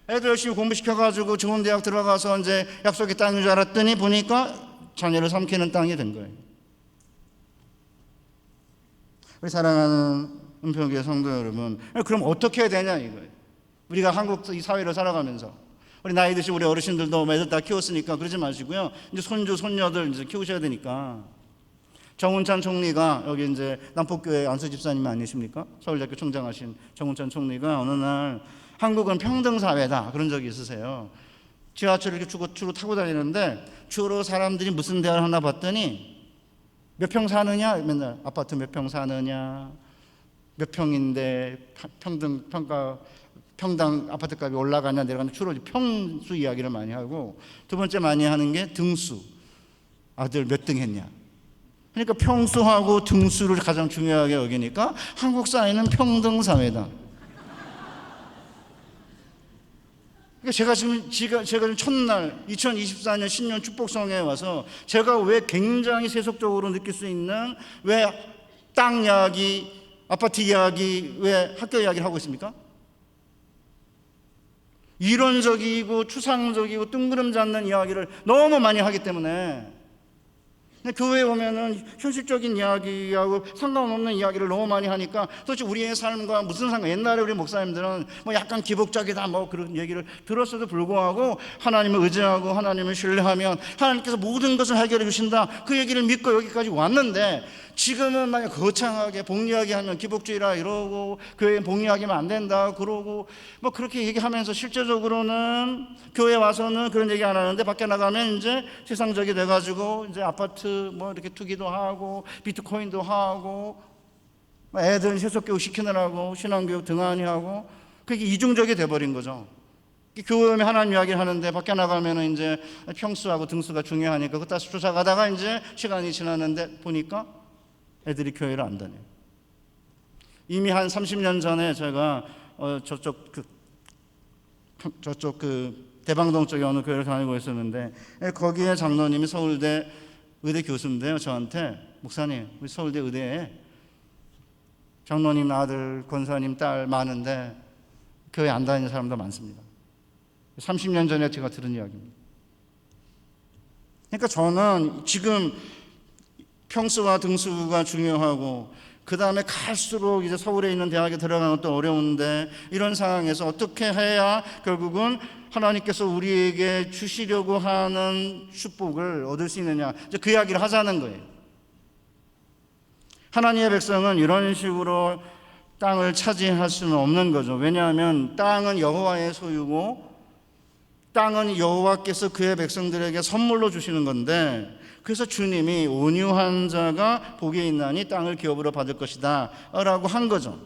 애들 열심히 공부시켜가지고 좋은 대학 들어가서 이제 약속의 땅인 줄 알았더니 보니까 자녀를 삼키는 땅이 된 거예요. 우리 사랑하는 은평교회 성도 여러분, 그럼 어떻게 해야 되냐 이거예요. 우리가 한국 이 사회를 살아가면서 우리 나이 드신 우리 어르신들도 애들 다 키웠으니까 그러지 마시고요. 이제 손주 손녀들 이제 키우셔야 되니까 정운찬 총리가 여기 이제 남포교회 안수 집사님 아니십니까? 서울대학교 총장하신 정운찬 총리가 어느 날 한국은 평등사회다 그런 적이 있으세요. 지하철을 이렇게 주로 타고 다니는데 주로 사람들이 무슨 대화를 하나 봤더니 몇 평 사느냐 맨날 아파트 몇 평 사느냐 몇 평인데 평당 아파트값이 올라가냐 내려가냐 주로 평수 이야기를 많이 하고 두 번째 많이 하는 게 등수 아들 몇 등 했냐 그러니까 평수하고 등수를 가장 중요하게 여기니까 한국 사회는 평등사회다. 그러니까 제가 지금 첫날 2024년 신년 축복성에 와서 제가 왜 굉장히 세속적으로 느낄 수 있는 왜 땅 이야기, 아파트 이야기, 왜 학교 이야기를 하고 있습니까? 이론적이고 추상적이고 뜬구름 잡는 이야기를 너무 많이 하기 때문에 교회에 오면은 현실적인 이야기하고 상관없는 이야기를 너무 많이 하니까 도대체 우리의 삶과 무슨 상관? 옛날에 우리 목사님들은 뭐 약간 기복적이다 뭐 그런 얘기를 들었어도 불구하고 하나님을 의지하고 하나님을 신뢰하면 하나님께서 모든 것을 해결해 주신다 그 얘기를 믿고 여기까지 왔는데 지금은 만약 거창하게 복리하게 하면 기복주의라 이러고 교회에 복리하게면 안 된다 그러고 뭐 그렇게 얘기하면서 실제적으로는 교회 와서는 그런 얘기 안 하는데 밖에 나가면 이제 세상적이 돼가지고 이제 아파트 뭐 이렇게 투기도 하고 비트코인도 하고 애들 세속교육 시키느라고 신앙교육 등한히 하고 그게 이중적이 돼버린 거죠. 교회 오면 하나님 이야기를 하는데 밖에 나가면 이제 평수하고 등수가 중요하니까 그따 쫓아가다가 이제 시간이 지났는데 보니까 애들이 교회를 안 다녀요. 이미 한 30년 전에 제가 저쪽 대방동 쪽에 어느 교회를 다니고 있었는데 거기에 장로님이 서울대 의대 교수인데요. 저한테 목사님 우리 서울대 의대에 장로님 아들 권사님 딸 많은데 교회 안 다니는 사람도 많습니다. 30년 전에 제가 들은 이야기입니다. 그러니까 저는 지금 평수와 등수가 중요하고 그 다음에 갈수록 이제 서울에 있는 대학에 들어가는 것도 어려운데 이런 상황에서 어떻게 해야 결국은 하나님께서 우리에게 주시려고 하는 축복을 얻을 수 있느냐 이제 그 이야기를 하자는 거예요. 하나님의 백성은 이런 식으로 땅을 차지할 수는 없는 거죠. 왜냐하면 땅은 여호와의 소유고 땅은 여호와께서 그의 백성들에게 선물로 주시는 건데 그래서 주님이 온유한 자가 복이 있나니 땅을 기업으로 받을 것이다 라고 한 거죠.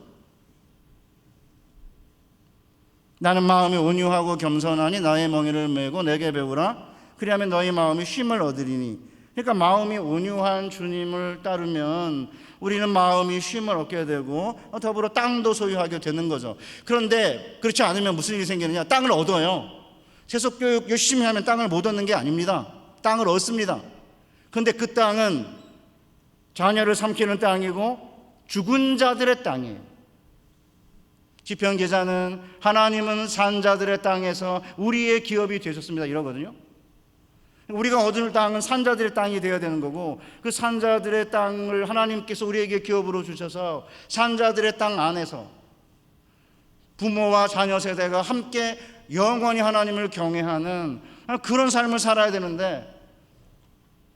나는 마음이 온유하고 겸손하니 나의 멍에를 메고 내게 배우라 그리하면 너희 마음이 쉼을 얻으리니 그러니까 마음이 온유한 주님을 따르면 우리는 마음이 쉼을 얻게 되고 더불어 땅도 소유하게 되는 거죠. 그런데 그렇지 않으면 무슨 일이 생기느냐 땅을 얻어요. 세속교육 열심히 하면 땅을 못 얻는 게 아닙니다. 땅을 얻습니다. 그런데 그 땅은 자녀를 삼키는 땅이고 죽은 자들의 땅이에요. 시편 기자는 하나님은 산자들의 땅에서 우리의 기업이 되셨습니다 이러거든요. 우리가 얻을 땅은 산자들의 땅이 되어야 되는 거고 그 산자들의 땅을 하나님께서 우리에게 기업으로 주셔서 산자들의 땅 안에서 부모와 자녀 세대가 함께 영원히 하나님을 경외하는 그런 삶을 살아야 되는데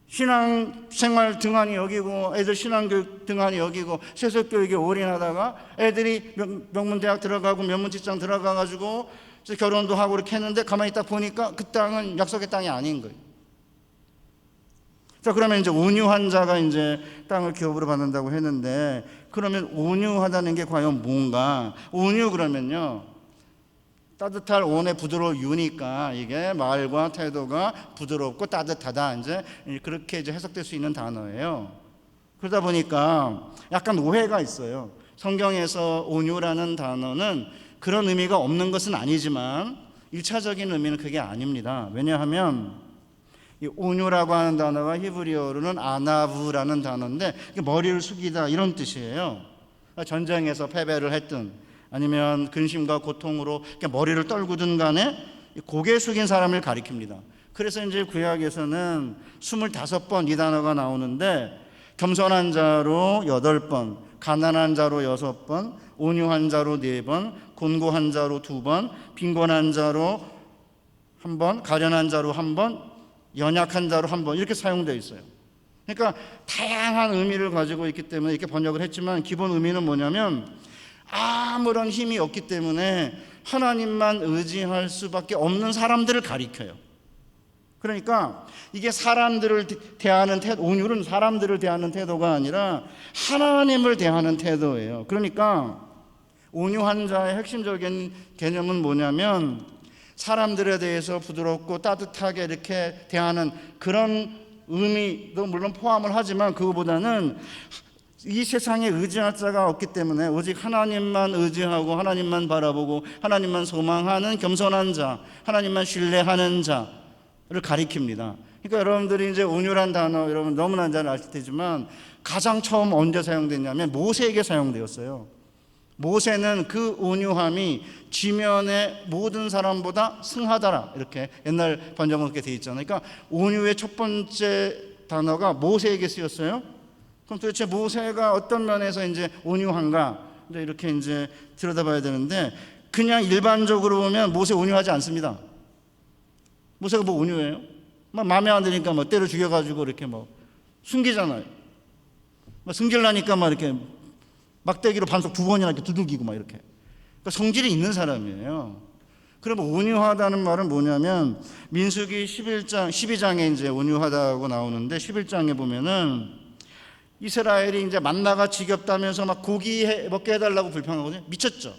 신앙생활 등한히 여기고 애들 신앙교육 등한히 여기고 세속교육에 올인하다가 애들이 명문대학 들어가고 명문직장 들어가가지고 결혼도 하고 이렇게 했는데 가만히 딱 보니까 그 땅은 약속의 땅이 아닌 거예요. 자, 그러면 이제 온유한 자가 이제 땅을 기업으로 받는다고 했는데, 그러면 온유하다는 게 과연 뭔가? 온유 그러면요, 따뜻할 온의 부드러운 유니까 이게 말과 태도가 부드럽고 따뜻하다, 이제 그렇게 이제 해석될 수 있는 단어예요. 그러다 보니까 약간 오해가 있어요. 성경에서 온유라는 단어는 그런 의미가 없는 것은 아니지만 1차적인 의미는 그게 아닙니다. 왜냐하면 이 온유라고 하는 단어가 히브리어로는 아나브라는 단어인데 머리를 숙이다 이런 뜻이에요. 전쟁에서 패배를 했든 아니면 근심과 고통으로 머리를 떨구든 간에 고개 숙인 사람을 가리킵니다. 그래서 이제 구약에서는 25번 이 단어가 나오는데, 겸손한 자로 8번, 가난한 자로 6번, 온유한 자로 4번, 곤고한 자로 2번, 빈곤한 자로 1번, 가련한 자로 1번, 연약한 자로 1번, 이렇게 사용되어 있어요. 그러니까 다양한 의미를 가지고 있기 때문에 이렇게 번역을 했지만, 기본 의미는 뭐냐면 아무런 힘이 없기 때문에 하나님만 의지할 수밖에 없는 사람들을 가리켜요. 그러니까 이게 사람들을 대하는 태도, 온유는 사람들을 대하는 태도가 아니라 하나님을 대하는 태도예요. 그러니까 온유한 자의 핵심적인 개념은 뭐냐면 사람들에 대해서 부드럽고 따뜻하게 이렇게 대하는 그런 의미도 물론 포함을 하지만, 그거보다는 이 세상에 의지할 자가 없기 때문에 오직 하나님만 의지하고 하나님만 바라보고 하나님만 소망하는 겸손한 자, 하나님만 신뢰하는 자를 가리킵니다. 그러니까 여러분들이 이제 온유란 단어 여러분 너무나 잘 아실 테지만 가장 처음 언제 사용됐냐면 모세에게 사용되었어요. 모세는 그 온유함이 지면의 모든 사람보다 승하더라, 이렇게 옛날 번역은 그렇게 돼 있잖아요. 그러니까 온유의 첫 번째 단어가 모세에게 쓰였어요. 그럼 도대체 모세가 어떤 면에서 이제 온유한가, 이렇게 이제 들여다봐야 되는데, 그냥 일반적으로 보면 모세 온유하지 않습니다. 모세가 뭐 온유해요? 막 마음에 안 드니까 뭐 때려 죽여가지고 이렇게 뭐 숨기잖아요. 막 승질나니까 막 이렇게 막대기로 반석 2번이나 이렇게 두들기고 막 이렇게. 그러니까 성질이 있는 사람이에요. 그럼 온유하다는 말은 뭐냐면, 민수기 12장에 이제 온유하다고 나오는데 11장에 보면은 이스라엘이 이제 만나가 지겹다면서 막 고기 먹게 해달라고 불평하거든요. 미쳤죠?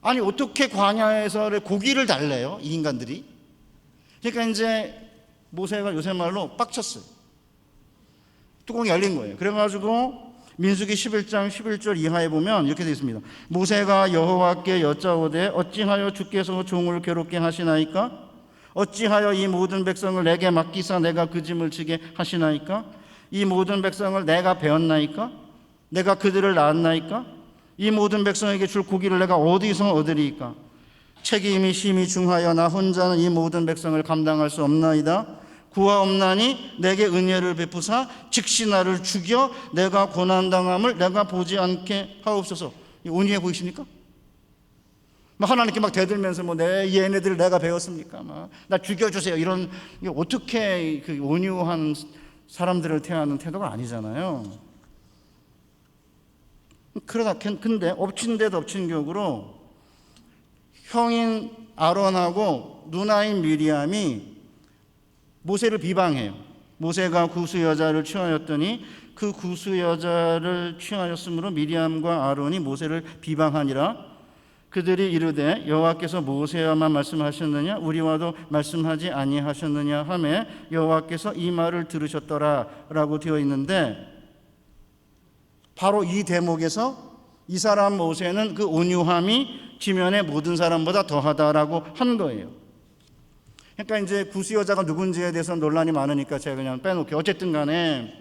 아니 어떻게 광야에서 고기를 달래요, 이 인간들이? 그러니까 이제 모세가 요새 말로 빡쳤어요. 뚜껑이 열린 거예요. 그래가지고 민수기 11장 11절 이하에 보면 이렇게 되어 있습니다. 모세가 여호와께 여짜오되 어찌하여 주께서 종을 괴롭게 하시나이까? 어찌하여 이 모든 백성을 내게 맡기사 내가 그 짐을 지게 하시나이까? 이 모든 백성을 내가 배웠나이까? 내가 그들을 낳았나이까? 이 모든 백성에게 줄 고기를 내가 어디서 얻으리이까? 책임이 심히 중하여 나 혼자는 이 모든 백성을 감당할 수 없나이다. 구하옵나니 내게 은혜를 베푸사 즉시 나를 죽여 내가 고난당함을 내가 보지 않게 하옵소서. 온유해 보이십니까? 막 하나님께 막 대들면서 뭐 얘네들 내가 배웠습니까? 막 나 죽여주세요. 이런, 어떻게 그 온유한 사람들을 대하는 태도가 아니잖아요. 근데 엎친 데 덮친 격으로 형인 아론하고 누나인 미리암이 모세를 비방해요. 모세가 구스 여자를 취하였더니 그 구스 여자를 취하였으므로 미리암과 아론이 모세를 비방하니라. 그들이 이르되 여호와께서 모세와만 말씀하셨느냐 우리와도 말씀하지 아니하셨느냐 하매 여호와께서 이 말을 들으셨더라 라고 되어 있는데, 바로 이 대목에서 이 사람 모세는 그 온유함이 지면의 모든 사람보다 더하다라고 한 거예요. 그러니까 이제 구스 여자가 누군지에 대해서 논란이 많으니까 제가 그냥 빼놓을게요. 어쨌든 간에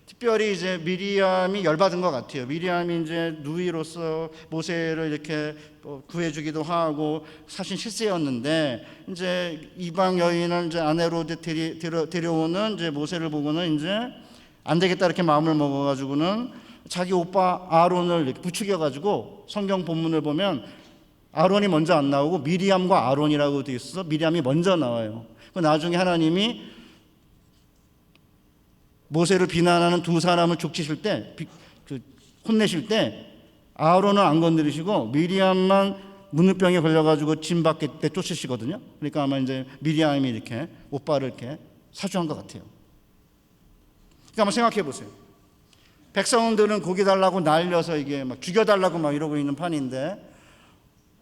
특별히 이제 미리암이 열받은 것 같아요. 미리암이 이제 누이로서 모세를 이렇게 구해주기도 하고 사실 실세였는데, 이제 이방 여인을 이제 아내로 데려오는 이제 모세를 보고는 이제 안 되겠다 이렇게 마음을 먹어가지고는 자기 오빠 아론을 이렇게 부추겨가지고 성경 본문을 보면 아론이 먼저 안 나오고 미리암과 아론이라고 되어 있어서 미리암이 먼저 나와요. 그 나중에 하나님이 모세를 비난하는 두 사람을 족치실 때, 혼내실 때 아론은 안 건드리시고 미리암만 문무병에 걸려가지고 진 밖에 때 쫓으시거든요. 그러니까 아마 이제 미리암이 이렇게 오빠를 이렇게 사주한 것 같아요. 그러니까 한번 생각해 보세요. 백성들은 고기 달라고 날려서 이게 막 죽여달라고 막 이러고 있는 판인데,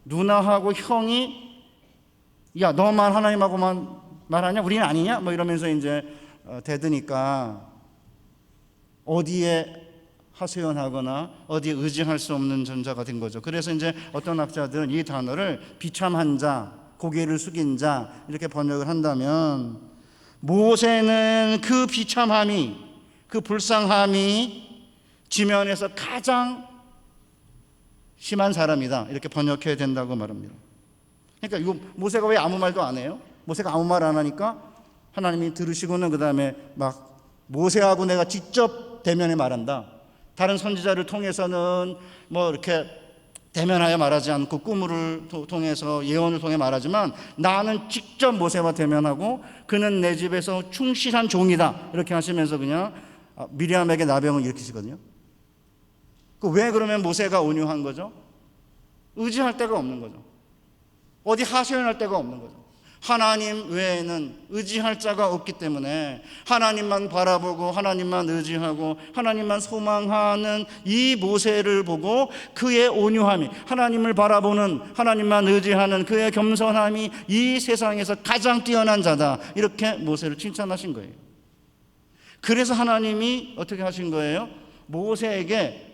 누나하고 형이 야 너만 하나님하고만 말하냐, 우리는 아니냐, 뭐 이러면서 이제 대드니까 어디에 하소연하거나 어디에 의지할 수 없는 전자가 된 거죠. 그래서 이제 어떤 학자들은 이 단어를 비참한 자, 고개를 숙인 자 이렇게 번역을 한다면, 모세는 그 비참함이, 그 불쌍함이 지면에서 가장 심한 사람이다, 이렇게 번역해야 된다고 말합니다. 그러니까 이거 모세가 왜 아무 말도 안 해요? 모세가 아무 말 안 하니까 하나님이 들으시고는 그 다음에 막 모세하고 내가 직접 대면에 말한다. 다른 선지자를 통해서는 뭐 이렇게 대면하여 말하지 않고 꿈을 통해서 예언을 통해 말하지만, 나는 직접 모세와 대면하고 그는 내 집에서 충실한 종이다, 이렇게 하시면서 그냥 미리암에게 나병을 일으키시거든요. 왜 그러면 모세가 온유한 거죠? 의지할 데가 없는 거죠. 어디 하소연할 데가 없는 거죠. 하나님 외에는 의지할 자가 없기 때문에 하나님만 바라보고 하나님만 의지하고 하나님만 소망하는 이 모세를 보고 그의 온유함이, 하나님을 바라보는, 하나님만 의지하는 그의 겸손함이 이 세상에서 가장 뛰어난 자다, 이렇게 모세를 칭찬하신 거예요. 그래서 하나님이 어떻게 하신 거예요? 모세에게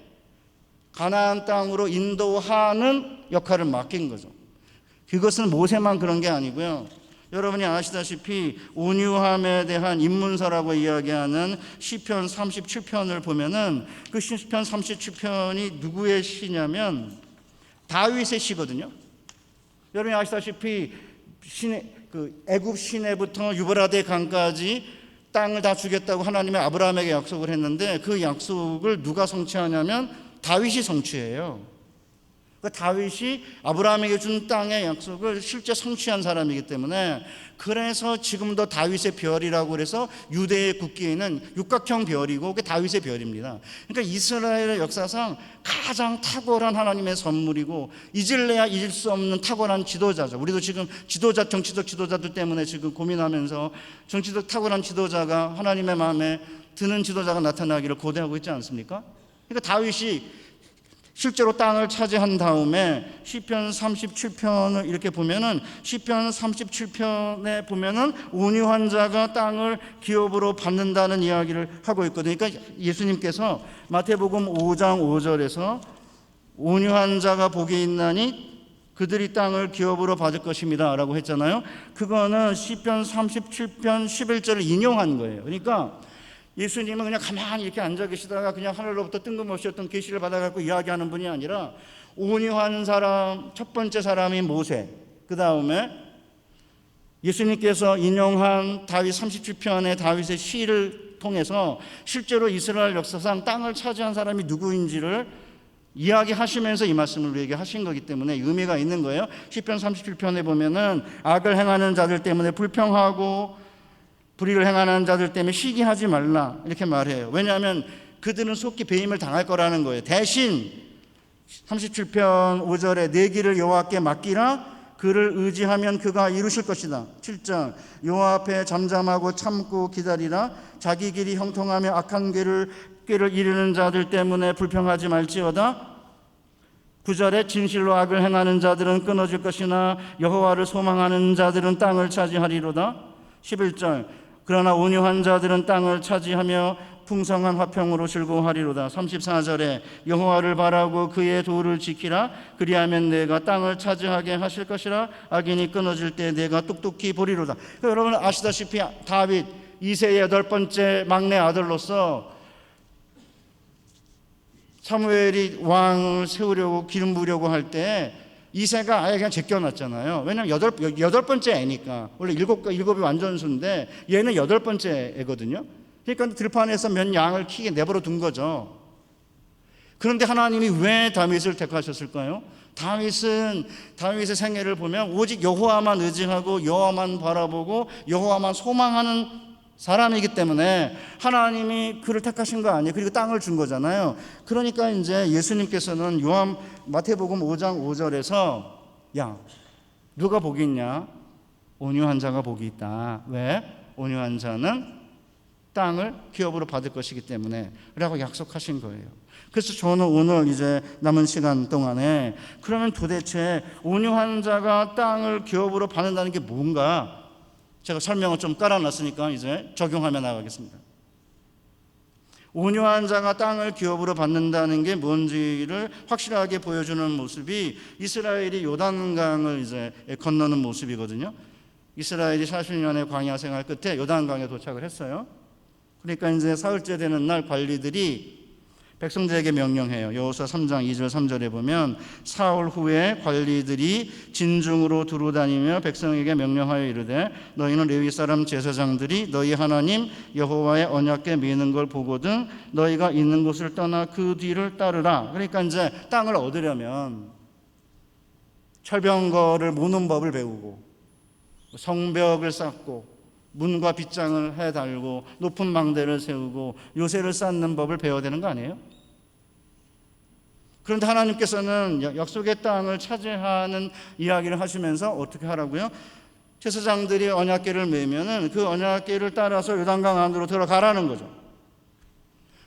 가나안 땅으로 인도하는 역할을 맡긴 거죠. 그것은 모세만 그런 게 아니고요. 여러분이 아시다시피 온유함에 대한 입문서라고 이야기하는 시편 37편을 보면은, 그 시편 37편이 누구의 시냐면 다윗의 시거든요. 여러분이 아시다시피 애굽 시내부터 유브라데 강까지 땅을 다 주겠다고 하나님이 아브라함에게 약속을 했는데, 그 약속을 누가 성취하냐면 다윗이 성취해요. 그 다윗이 아브라함에게 준 땅의 약속을 실제 성취한 사람이기 때문에, 그래서 지금도 다윗의 별이라고 그래서 유대의 국기에는 육각형 별이고 그게 다윗의 별입니다. 그러니까 이스라엘의 역사상 가장 탁월한 하나님의 선물이고 잊을래야 잊을 수 없는 탁월한 지도자죠. 우리도 지금 정치적 지도자들 때문에 지금 고민하면서 정치적 탁월한 지도자가, 하나님의 마음에 드는 지도자가 나타나기를 고대하고 있지 않습니까? 그러니까 다윗이 실제로 땅을 차지한 다음에 시편 37편을 이렇게 보면은, 시편 37편에 보면은 온유한 자가 땅을 기업으로 받는다는 이야기를 하고 있거든요. 그러니까 예수님께서 마태복음 5장 5절에서 온유한 자가 복이 있나니 그들이 땅을 기업으로 받을 것입니다 라고 했잖아요. 그거는 시편 37편 11절을 인용한 거예요. 그러니까 예수님은 그냥 가만히 이렇게 앉아 계시다가 그냥 하늘로부터 뜬금없이 어떤 계시를 받아갖고 이야기하는 분이 아니라, 온유한 사람, 첫 번째 사람이 모세, 그 다음에 예수님께서 인용한 다윗 37편의 다윗의 시를 통해서 실제로 이스라엘 역사상 땅을 차지한 사람이 누구인지를 이야기하시면서 이 말씀을 우리에게 하신 거기 때문에 의미가 있는 거예요. 시편 37편에 보면은 악을 행하는 자들 때문에 불평하고 불의를 행하는 자들 때문에 시기하지 말라, 이렇게 말해요. 왜냐하면 그들은 속히 배임을 당할 거라는 거예요. 대신 37편 5절에 내 길을 여호와께 맡기라, 그를 의지하면 그가 이루실 것이다. 7절 여호와 앞에 잠잠하고 참고 기다리라, 자기 길이 형통하며 악한 꾀를 이루는 자들 때문에 불평하지 말지어다. 9절에 진실로 악을 행하는 자들은 끊어질 것이나 여호와를 소망하는 자들은 땅을 차지하리로다. 11절 그러나 온유한 자들은 땅을 차지하며 풍성한 화평으로 즐거워하리로다. 34절에 여호와를 바라고 그의 도를 지키라, 그리하면 내가 땅을 차지하게 하실 것이라, 악인이 끊어질 때 내가 똑똑히 보리로다. 여러분 아시다시피 다윗 2세의 8번째 막내 아들로서 사무엘이 왕을 세우려고 기름 부으려고 할 때 이세가 아예 그냥 제껴놨잖아요. 왜냐하면 여덟 번째 애니까. 원래 일곱이 완전수인데 얘는 8번째 애거든요. 그러니까 들판에서 몇 양을 키게 내버려 둔 거죠. 그런데 하나님이 왜 다윗을 택하셨을까요? 다윗의 생애를 보면 오직 여호와만 의지하고 여호와만 바라보고 여호와만 소망하는 사람이기 때문에 하나님이 그를 택하신 거 아니에요. 그리고 땅을 준 거잖아요. 그러니까 이제 예수님께서는 마태복음 5장 5절에서 야, 누가 복이 있냐? 온유한 자가 복이 있다. 왜? 온유한 자는 땅을 기업으로 받을 것이기 때문에 라고 약속하신 거예요. 그래서 저는 오늘 이제 남은 시간 동안에 그러면 도대체 온유한 자가 땅을 기업으로 받는다는 게 뭔가 제가 설명을 좀 깔아놨으니까 이제 적용하며 나가겠습니다. 온유한 자가 땅을 기업으로 받는다는 게 뭔지를 확실하게 보여주는 모습이 이스라엘이 요단강을 이제 건너는 모습이거든요. 이스라엘이 40년의 광야 생활 끝에 요단강에 도착을 했어요. 그러니까 이제 사흘째 되는 날 관리들이 백성들에게 명령해요. 여호수아 3장 2절 3절에 보면 사흘 후에 관리들이 진중으로 두루다니며 백성에게 명령하여 이르되 너희는 레위 사람 제사장들이 너희 하나님 여호와의 언약궤 미는 걸 보거든 너희가 있는 곳을 떠나 그 뒤를 따르라. 그러니까 이제 땅을 얻으려면 철병거를 모는 법을 배우고 성벽을 쌓고 문과 빗장을 해달고 높은 망대를 세우고 요새를 쌓는 법을 배워야 되는 거 아니에요? 그런데 하나님께서는 약속의 땅을 차지하는 이야기를 하시면서 어떻게 하라고요? 제사장들이 언약궤를 메면은 그 언약궤를 따라서 요단강 안으로 들어가라는 거죠.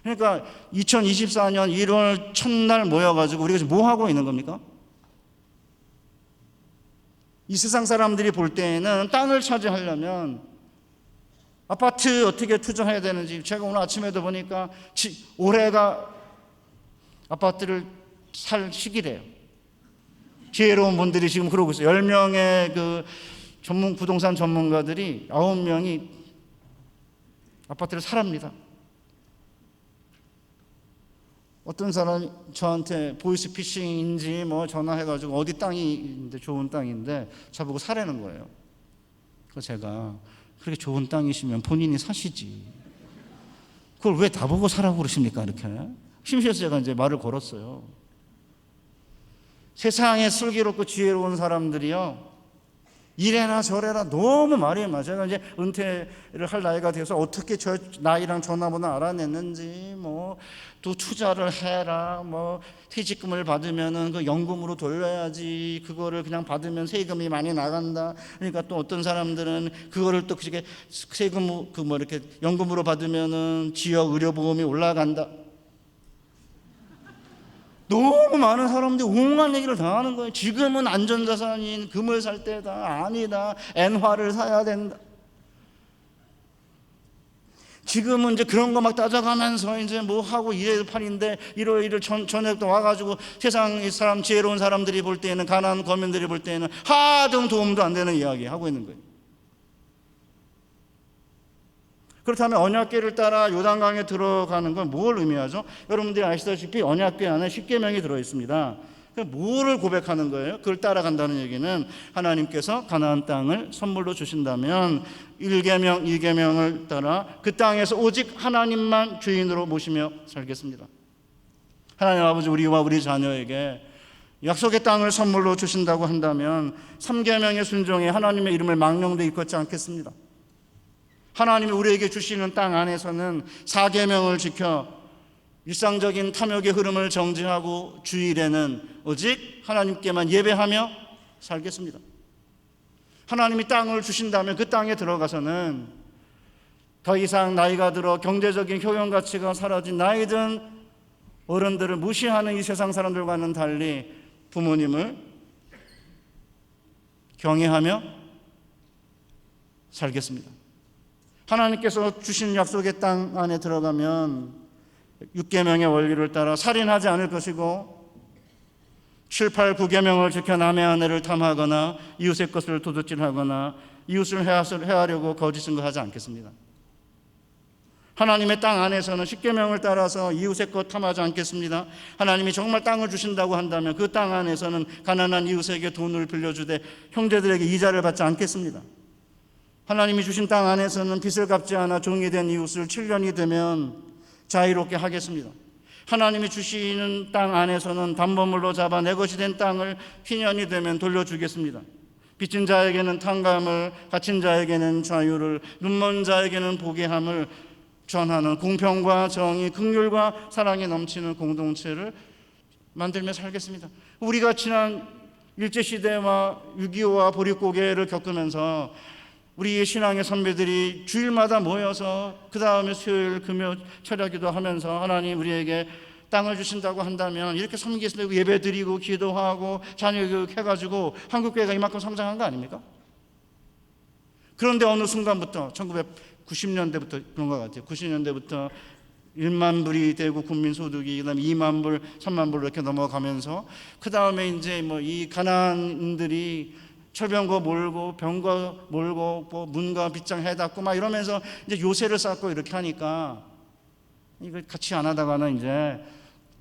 그러니까 2024년 1월 첫날 모여가지고 우리가 지금 뭐 하고 있는 겁니까? 이 세상 사람들이 볼 때에는 땅을 차지하려면 아파트 어떻게 투자해야 되는지 제가 오늘 아침에도 보니까 올해가 아파트를 살 시기래요. 지혜로운 분들이 지금 그러고 있어요. 10명의 그 부동산 전문가들이 9명이 아파트를 사랍니다. 어떤 사람이 저한테 보이스피싱인지 뭐 전화해가지고 어디 땅인데 좋은 땅인데 저보고 사라는 거예요. 그래서 제가 그렇게 좋은 땅이시면 본인이 사시지. 그걸 왜 나보고 사라고 그러십니까? 이렇게. 심지어 제가 이제 말을 걸었어요. 세상에 슬기롭고 지혜로운 사람들이요. 이래라 저래라 너무 말이 많아요. 제가 이제 은퇴를 할 나이가 돼서 어떻게 저 나이랑 전화번호 알아냈는지 뭐 또 투자를 해라 뭐 퇴직금을 받으면은 그 연금으로 돌려야지 그거를 그냥 받으면 세금이 많이 나간다. 그러니까 또 어떤 사람들은 그거를 또 그렇게 세금 이렇게 연금으로 받으면은 지역 의료보험이 올라간다. 너무 많은 사람들이 온갖 얘기를 다 하는 거예요. 지금은 안전자산인 금을 살 때다. 아니다. 엔화를 사야 된다. 지금은 이제 그런 거 막 따져가면서 이제 뭐 하고 이래도 판인데 일요일 저녁도 와가지고 세상 사람 지혜로운 사람들이 볼 때는 가난한 거민들이 볼 때는 하등 도움도 안 되는 이야기 하고 있는 거예요. 그렇다면 언약궤를 따라 요단강에 들어가는 건 뭘 의미하죠? 여러분들이 아시다시피 언약궤 안에 십계명이 들어있습니다. 뭐를 고백하는 거예요? 그걸 따라간다는 얘기는 하나님께서 가나안 땅을 선물로 주신다면 1계명, 2계명을 따라 그 땅에서 오직 하나님만 주인으로 모시며 살겠습니다. 하나님 아버지 우리와 우리 자녀에게 약속의 땅을 선물로 주신다고 한다면 3계명의 순종에 하나님의 이름을 망령되이 일컫지 않겠습니다. 하나님이 우리에게 주시는 땅 안에서는 4계명을 지켜 일상적인 탐욕의 흐름을 정지하고 주일에는 오직 하나님께만 예배하며 살겠습니다. 하나님이 땅을 주신다면 그 땅에 들어가서는 더 이상 나이가 들어 경제적인 효용 가치가 사라진 나이든 어른들을 무시하는 이 세상 사람들과는 달리 부모님을 경외하며 살겠습니다. 하나님께서 주신 약속의 땅 안에 들어가면 6계명의 원리를 따라 살인하지 않을 것이고 7, 8, 9계명을 지켜 남의 아내를 탐하거나 이웃의 것을 도둑질하거나 이웃을 해하려고 거짓 증거하지 않겠습니다. 하나님의 땅 안에서는 10계명을 따라서 이웃의 것 탐하지 않겠습니다. 하나님이 정말 땅을 주신다고 한다면 그 땅 안에서는 가난한 이웃에게 돈을 빌려주되 형제들에게 이자를 받지 않겠습니다. 하나님이 주신 땅 안에서는 빚을 갚지 않아 종이 된 이웃을 7년이 되면 자유롭게 하겠습니다. 하나님이 주시는 땅 안에서는 담보물로 잡아 내 것이 된 땅을 희년이 되면 돌려주겠습니다. 빚진 자에게는 탕감을, 갇힌 자에게는 자유를, 눈먼 자에게는 보게 함을 전하는 공평과 정의, 긍휼과 사랑이 넘치는 공동체를 만들며 살겠습니다. 우리가 지난 일제시대와 6.25와 보릿고개를 겪으면서 우리의 신앙의 선배들이 주일마다 모여서 그 다음에 수요일, 금요 철야기도 하면서 하나님 우리에게 땅을 주신다고 한다면 이렇게 섬기고 예배드리고 기도하고 자녀교육 해가지고 한국교회가 이만큼 성장한 거 아닙니까? 그런데 어느 순간부터 1990년대부터 그런 것 같아요. 90년대부터 1만 불이 되고 국민소득이 그다음에 2만 불, 3만 불로 이렇게 넘어가면서 그 다음에 이제 뭐 이 가난인들이 철병거 몰고 병거 몰고 뭐 문과 빗장 해닫고 막 이러면서 이제 요새를 쌓고 이렇게 하니까 이걸 같이 안 하다가는 이제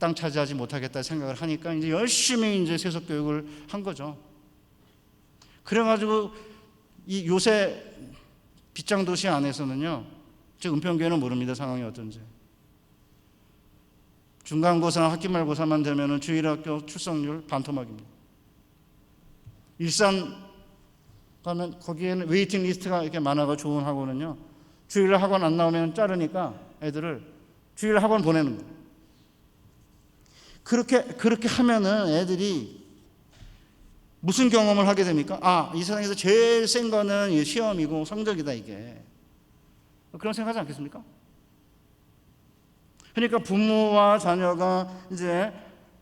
땅 차지하지 못하겠다 생각을 하니까 이제 열심히 이제 세속 교육을 한 거죠. 그래가지고 이 요새 빗장 도시 안에서는요, 즉 은평교회는 모릅니다 상황이 어떤지. 중간고사나 학기말고사만 되면은 주일학교 출석률 반토막입니다. 일산 가면 거기에는 웨이팅 리스트가 이렇게 많아가 좋은 학원은요, 주일 학원 안 나오면 자르니까 애들을 주일 학원 보내는 거예요. 그렇게 하면은 애들이 무슨 경험을 하게 됩니까? 이 세상에서 제일 센 거는 시험이고 성적이다 이게. 그런 생각하지 않겠습니까? 그러니까 부모와 자녀가 이제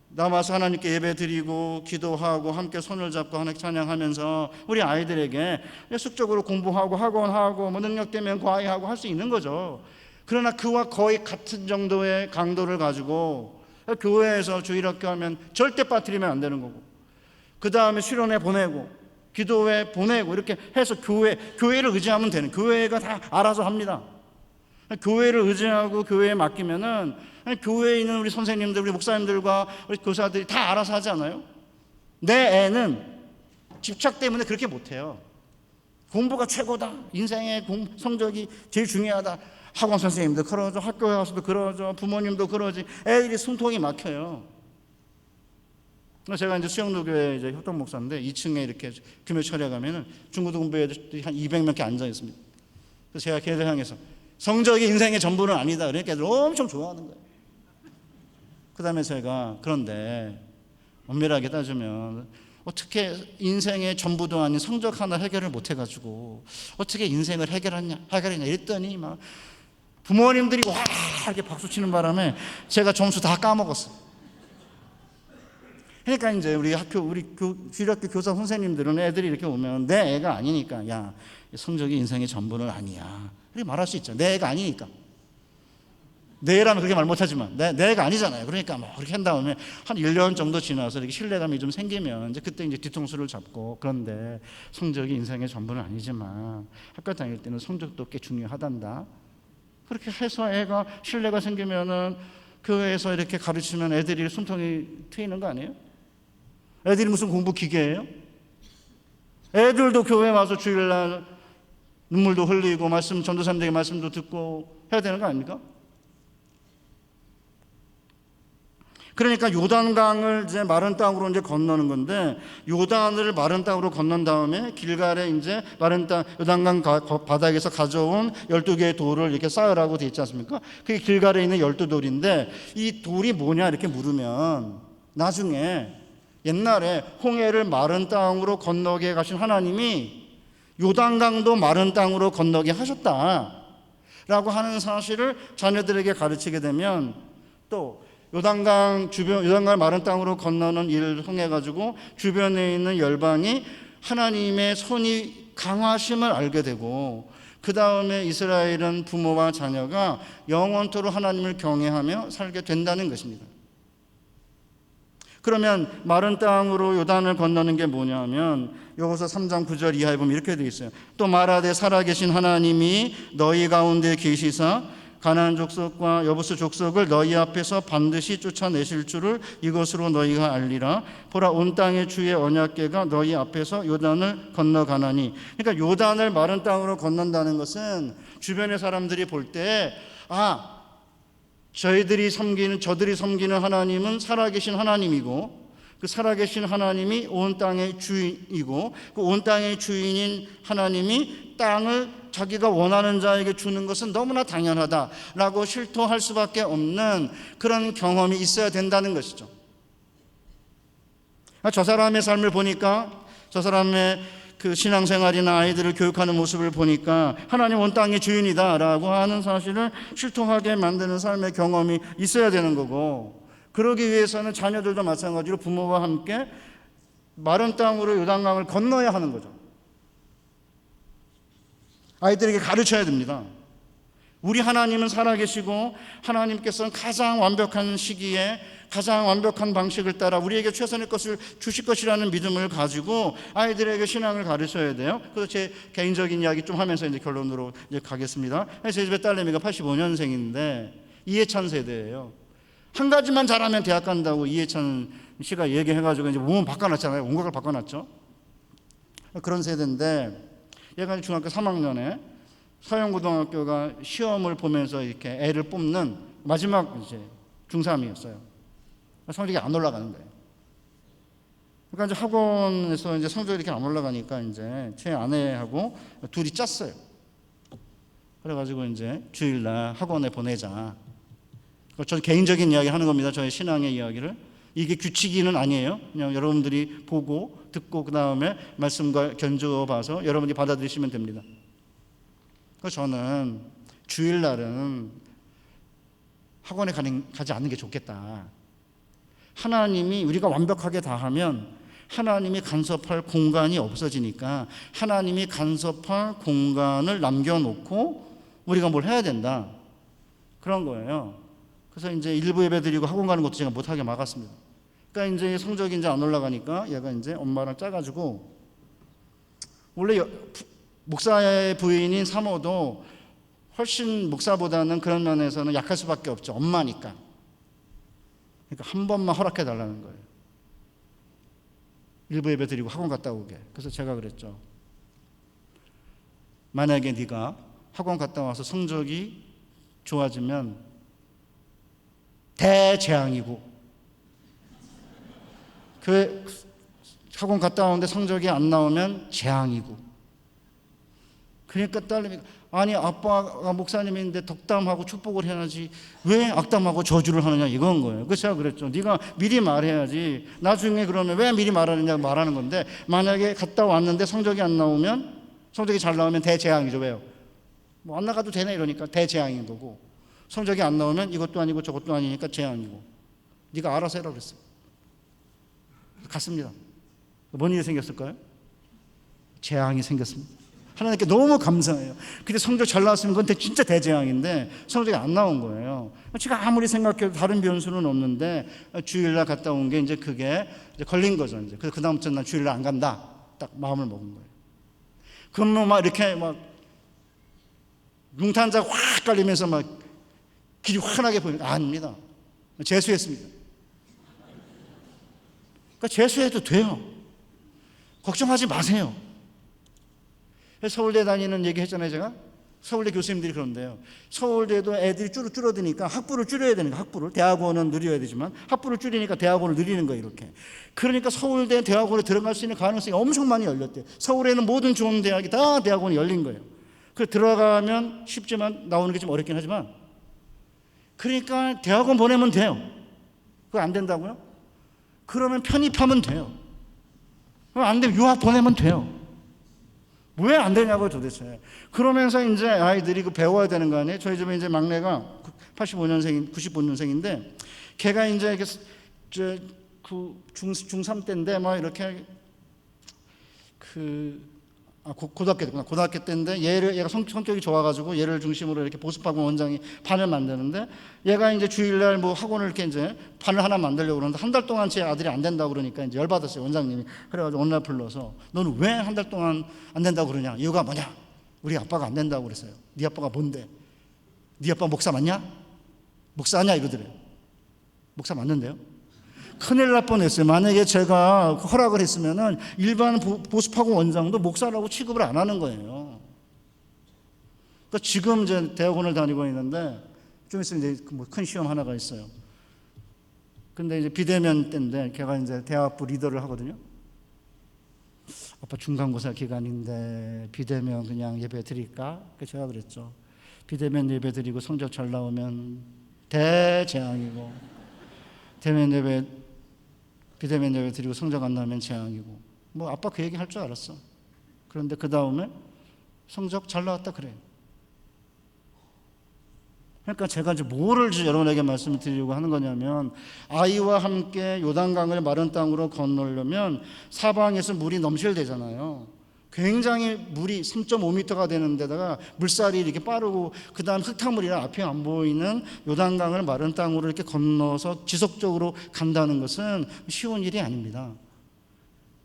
나와서 하나님께 예배 드리고 기도하고 함께 손을 잡고 하나님 찬양하면서 우리 아이들에게 숙적으로 공부하고 학원하고 뭐 능력 되면 과외하고 할 수 있는 거죠. 그러나 그와 거의 같은 정도의 강도를 가지고 교회에서 주일학교 하면 절대 빠뜨리면 안 되는 거고, 그 다음에 수련회 보내고 기도회 보내고 이렇게 해서 교회를 의지하면 되는, 교회가 다 알아서 합니다. 교회를 의지하고 교회에 맡기면은 교회에 있는 우리 선생님들, 우리 목사님들과 우리 교사들이 다 알아서 하지 않아요? 내 애는 집착 때문에 그렇게 못해요. 공부가 최고다, 인생의 성적이 제일 중요하다, 학원 선생님도 그러죠, 학교에 가서도 그러죠, 부모님도 그러지. 애들이 숨통이 막혀요. 제가 이제 수영로교회 이제 협동 목사인데 2층에 이렇게 금요 철야 가면은 중고등 공부 애들이 한 200명께 앉아 있습니다. 그래서 제가 걔들 향해서 성적이 인생의 전부는 아니다, 그러니까 애들 엄청 좋아하는 거예요. 그 다음에 제가 그런데 엄밀하게 따지면 어떻게 인생의 전부도 아닌 성적 하나 해결을 못 해가지고 어떻게 인생을 해결하냐 이랬더니 막 부모님들이 와 이렇게 박수 치는 바람에 제가 점수 다 까먹었어요. 그러니까 이제 우리 주일학교 교사 선생님들은 애들이 이렇게 오면 내 애가 아니니까, 야, 성적이 인생의 전부는 아니야, 이렇게 말할 수 있죠. 내 애가 아니니까. 내 애라면 그렇게 말 못하지만 내 애가 아니잖아요. 그러니까 뭐 그렇게 한 다음에 한 1년 정도 지나서 이렇게 신뢰감이 좀 생기면 이제 그때 이제 뒤통수를 잡고, 그런데 성적이 인생의 전부는 아니지만 학교 다닐 때는 성적도 꽤 중요하단다, 그렇게 해서 애가 신뢰가 생기면은 교회에서 이렇게 가르치면 애들이 숨통이 트이는 거 아니에요? 애들이 무슨 공부 기계예요? 애들도 교회 와서 주일날 눈물도 흘리고 말씀, 전도사님들에게 말씀도 듣고 해야 되는 거 아닙니까? 그러니까 요단강을 이제 마른 땅으로 이제 건너는 건데, 요단을 마른 땅으로 건넌 다음에 길갈에 이제 마른 땅, 요단강 바닥에서 가져온 12개의 돌을 이렇게 쌓으라고 돼 있지 않습니까? 그게 길갈에 있는 12돌인데 이 돌이 뭐냐 이렇게 물으면, 나중에 옛날에 홍해를 마른 땅으로 건너게 가신 하나님이 요단강도 마른 땅으로 건너게 하셨다라고 하는 사실을 자녀들에게 가르치게 되면, 또 요단강 주변, 요단강을 마른 땅으로 건너는 일을 통해 가지고 주변에 있는 열방이 하나님의 손이 강하심을 알게 되고, 그 다음에 이스라엘은 부모와 자녀가 영원토록 하나님을 경외하며 살게 된다는 것입니다. 그러면 마른 땅으로 요단을 건너는 게 뭐냐면, 여호수아 3장 9절 이하에 보면 이렇게 되어 있어요. 또 말하되 살아계신 하나님이 너희 가운데 계시사 가나안 족속과 여부스 족속을 너희 앞에서 반드시 쫓아내실 줄을 이것으로 너희가 알리라. 보라, 온 땅의 주의 언약궤가 너희 앞에서 요단을 건너가나니. 그러니까 요단을 마른 땅으로 건넌다는 것은 주변의 사람들이 볼 때 저들이 섬기는 하나님은 살아계신 하나님이고, 그 살아계신 하나님이 온 땅의 주인이고, 그 온 땅의 주인인 하나님이 땅을 자기가 원하는 자에게 주는 것은 너무나 당연하다라고 실토할 수밖에 없는 그런 경험이 있어야 된다는 것이죠. 저 사람의 삶을 보니까, 저 사람의 그 신앙생활이나 아이들을 교육하는 모습을 보니까 하나님 온 땅의 주인이다라고 하는 사실을 실토하게 만드는 삶의 경험이 있어야 되는 거고, 그러기 위해서는 자녀들도 마찬가지로 부모와 함께 마른 땅으로 요단강을 건너야 하는 거죠. 아이들에게 가르쳐야 됩니다. 우리 하나님은 살아계시고, 하나님께서는 가장 완벽한 시기에 가장 완벽한 방식을 따라 우리에게 최선의 것을 주실 것이라는 믿음을 가지고 아이들에게 신앙을 가르쳐야 돼요. 그래서 제 개인적인 이야기 좀 하면서 이제 결론으로 이제 가겠습니다. 제 집에 딸내미가 85년생인데 이해찬 세대예요. 한 가지만 잘하면 대학 간다고 이해찬 씨가 얘기해가지고 이제 몸은 바꿔놨잖아요. 온갖을 바꿔놨죠. 그런 세대인데, 얘가 중학교 3학년에 서영고등학교가 시험을 보면서 이렇게 애를 뽑는 마지막 이제 중3이었어요. 성적이 안 올라가는 거예요. 그러니까 이제 학원에서 이제 성적이 이렇게 안 올라가니까 이제 제 아내하고 둘이 짰어요. 그래가지고 이제 주일날 학원에 보내자. 저는 개인적인 이야기 하는 겁니다. 저의 신앙의 이야기를. 이게 규칙이는 아니에요. 그냥 여러분들이 보고 듣고 그 다음에 말씀과 견주어 봐서 여러분이 받아들이시면 됩니다. 그래서 저는 주일날은 학원에 가지 않는 게 좋겠다. 하나님이 우리가 완벽하게 다 하면 하나님이 간섭할 공간이 없어지니까 하나님이 간섭할 공간을 남겨놓고 우리가 뭘 해야 된다. 그런 거예요. 그래서 이제 일부 예배 드리고 학원 가는 것도 제가 못하게 막았습니다. 그러니까 이제 성적이 이제 안 올라가니까 얘가 이제 엄마랑 짜가지고, 원래 목사의 부인인 사모도 훨씬 목사보다는 그런 면에서는 약할 수밖에 없죠. 엄마니까. 그러니까 한 번만 허락해 달라는 거예요. 일부 예배 드리고 학원 갔다 오게. 그래서 제가 그랬죠. 만약에 네가 학원 갔다 와서 성적이 좋아지면 대재앙이고, 그 학원 갔다 오는데 성적이 안 나오면 재앙이고. 그러니까 딸내미가, 아니 아빠가 목사님인데 덕담하고 축복을 해야지 왜 악담하고 저주를 하느냐, 이건 거예요. 그래서 제가 그랬죠. 네가 미리 말해야지. 나중에 그러면 왜 미리 말하느냐 말하는 건데, 만약에 갔다 왔는데 성적이 안 나오면, 성적이 잘 나오면 대재앙이죠. 왜요? 뭐 안 나가도 되네 이러니까 대재앙인 거고, 성적이 안 나오면 이것도 아니고 저것도 아니니까 재앙이고. 네가 알아서 해라 그랬어요. 갔습니다. 뭔 일이 생겼을까요? 재앙이 생겼습니다. 하나님께 너무 감사해요. 근데 성적 잘 나왔으면 그건 진짜 대재앙인데 성적이 안 나온 거예요. 제가 아무리 생각해도 다른 변수는 없는데 주일날 갔다 온 게 이제 그게 이제 걸린 거죠. 이제. 그래서 그다음부터 난 주일날 안 간다. 딱 마음을 먹은 거예요. 그러면 막 이렇게 막 융탄자 확 깔리면서 막 길이 환하게 보이니까 아닙니다. 재수했습니다. 그러니까 재수해도 돼요. 걱정하지 마세요. 서울대 다니는 얘기 했잖아요, 제가. 서울대 교수님들이 그런데요. 서울대도 애들이 줄어드니까 학부를 줄여야 되는 거예요. 학부를. 대학원은 늘려야 되지만 학부를 줄이니까 대학원을 늘리는 거예요, 이렇게. 그러니까 서울대 대학원에 들어갈 수 있는 가능성이 엄청 많이 열렸대요. 서울에는 모든 좋은 대학이 다 대학원이 열린 거예요. 그 들어가면 쉽지만 나오는 게 좀 어렵긴 하지만, 그러니까 대학원 보내면 돼요. 그거 안 된다고요? 그러면 편입하면 돼요. 그럼 안 되면 유학 보내면 돼요. 왜 안 되냐고요, 도대체. 그러면서 이제 아이들이 그 배워야 되는 거 아니에요? 저희 집에 이제 막내가 95년생인데, 걔가 이제 중3 때인데, 막 이렇게 고등학교 때구나. 고등학교 때인데 얘가 성격이 좋아가지고 얘를 중심으로 이렇게 보습학원 원장이 반을 만드는데, 얘가 이제 주일날 뭐 학원을 이렇게 이제 반을 하나 만들려고 그러는데 한 달 동안 제 아들이 안 된다고 그러니까 이제 열받았어요, 원장님이. 그래가지고 어느 날 불러서 너는 왜 한 달 동안 안 된다고 그러냐? 이유가 뭐냐? 우리 아빠가 안 된다고 그랬어요. 네 아빠가 뭔데? 네 아빠 목사 맞냐? 목사 아니야? 이러더래요. 목사 맞는데요? 큰일 날 뻔했어요. 만약에 제가 허락을 했으면은 일반 보습학원 원장도 목사라고 취급을 안 하는 거예요. 그러니까 지금 이제 대학원을 다니고 있는데 좀 있으면 이제 뭐 큰 시험 하나가 있어요. 근데 이제 비대면 때인데 걔가 이제 대학부 리더를 하거든요. 아빠 중간고사 기간인데 비대면 그냥 예배 드릴까? 그래서 제가 그랬죠. 비대면 예배 드리고 성적 잘 나오면 대재앙이고, 비대면 예배 드리고 성적 안 나오면 재앙이고. 뭐 아빠 그 얘기 할 줄 알았어. 그런데 그 다음에 성적 잘 나왔다 그래요. 그러니까 제가 이제 뭐를 여러분에게 말씀을 드리려고 하는 거냐면, 아이와 함께 요단강을 마른 땅으로 건너려면 사방에서 물이 넘실대잖아요. 굉장히 물이 3.5m가 되는 데다가 물살이 이렇게 빠르고, 그 다음 흙탕물이라 앞이 안 보이는 요단강을 마른 땅으로 이렇게 건너서 지속적으로 간다는 것은 쉬운 일이 아닙니다.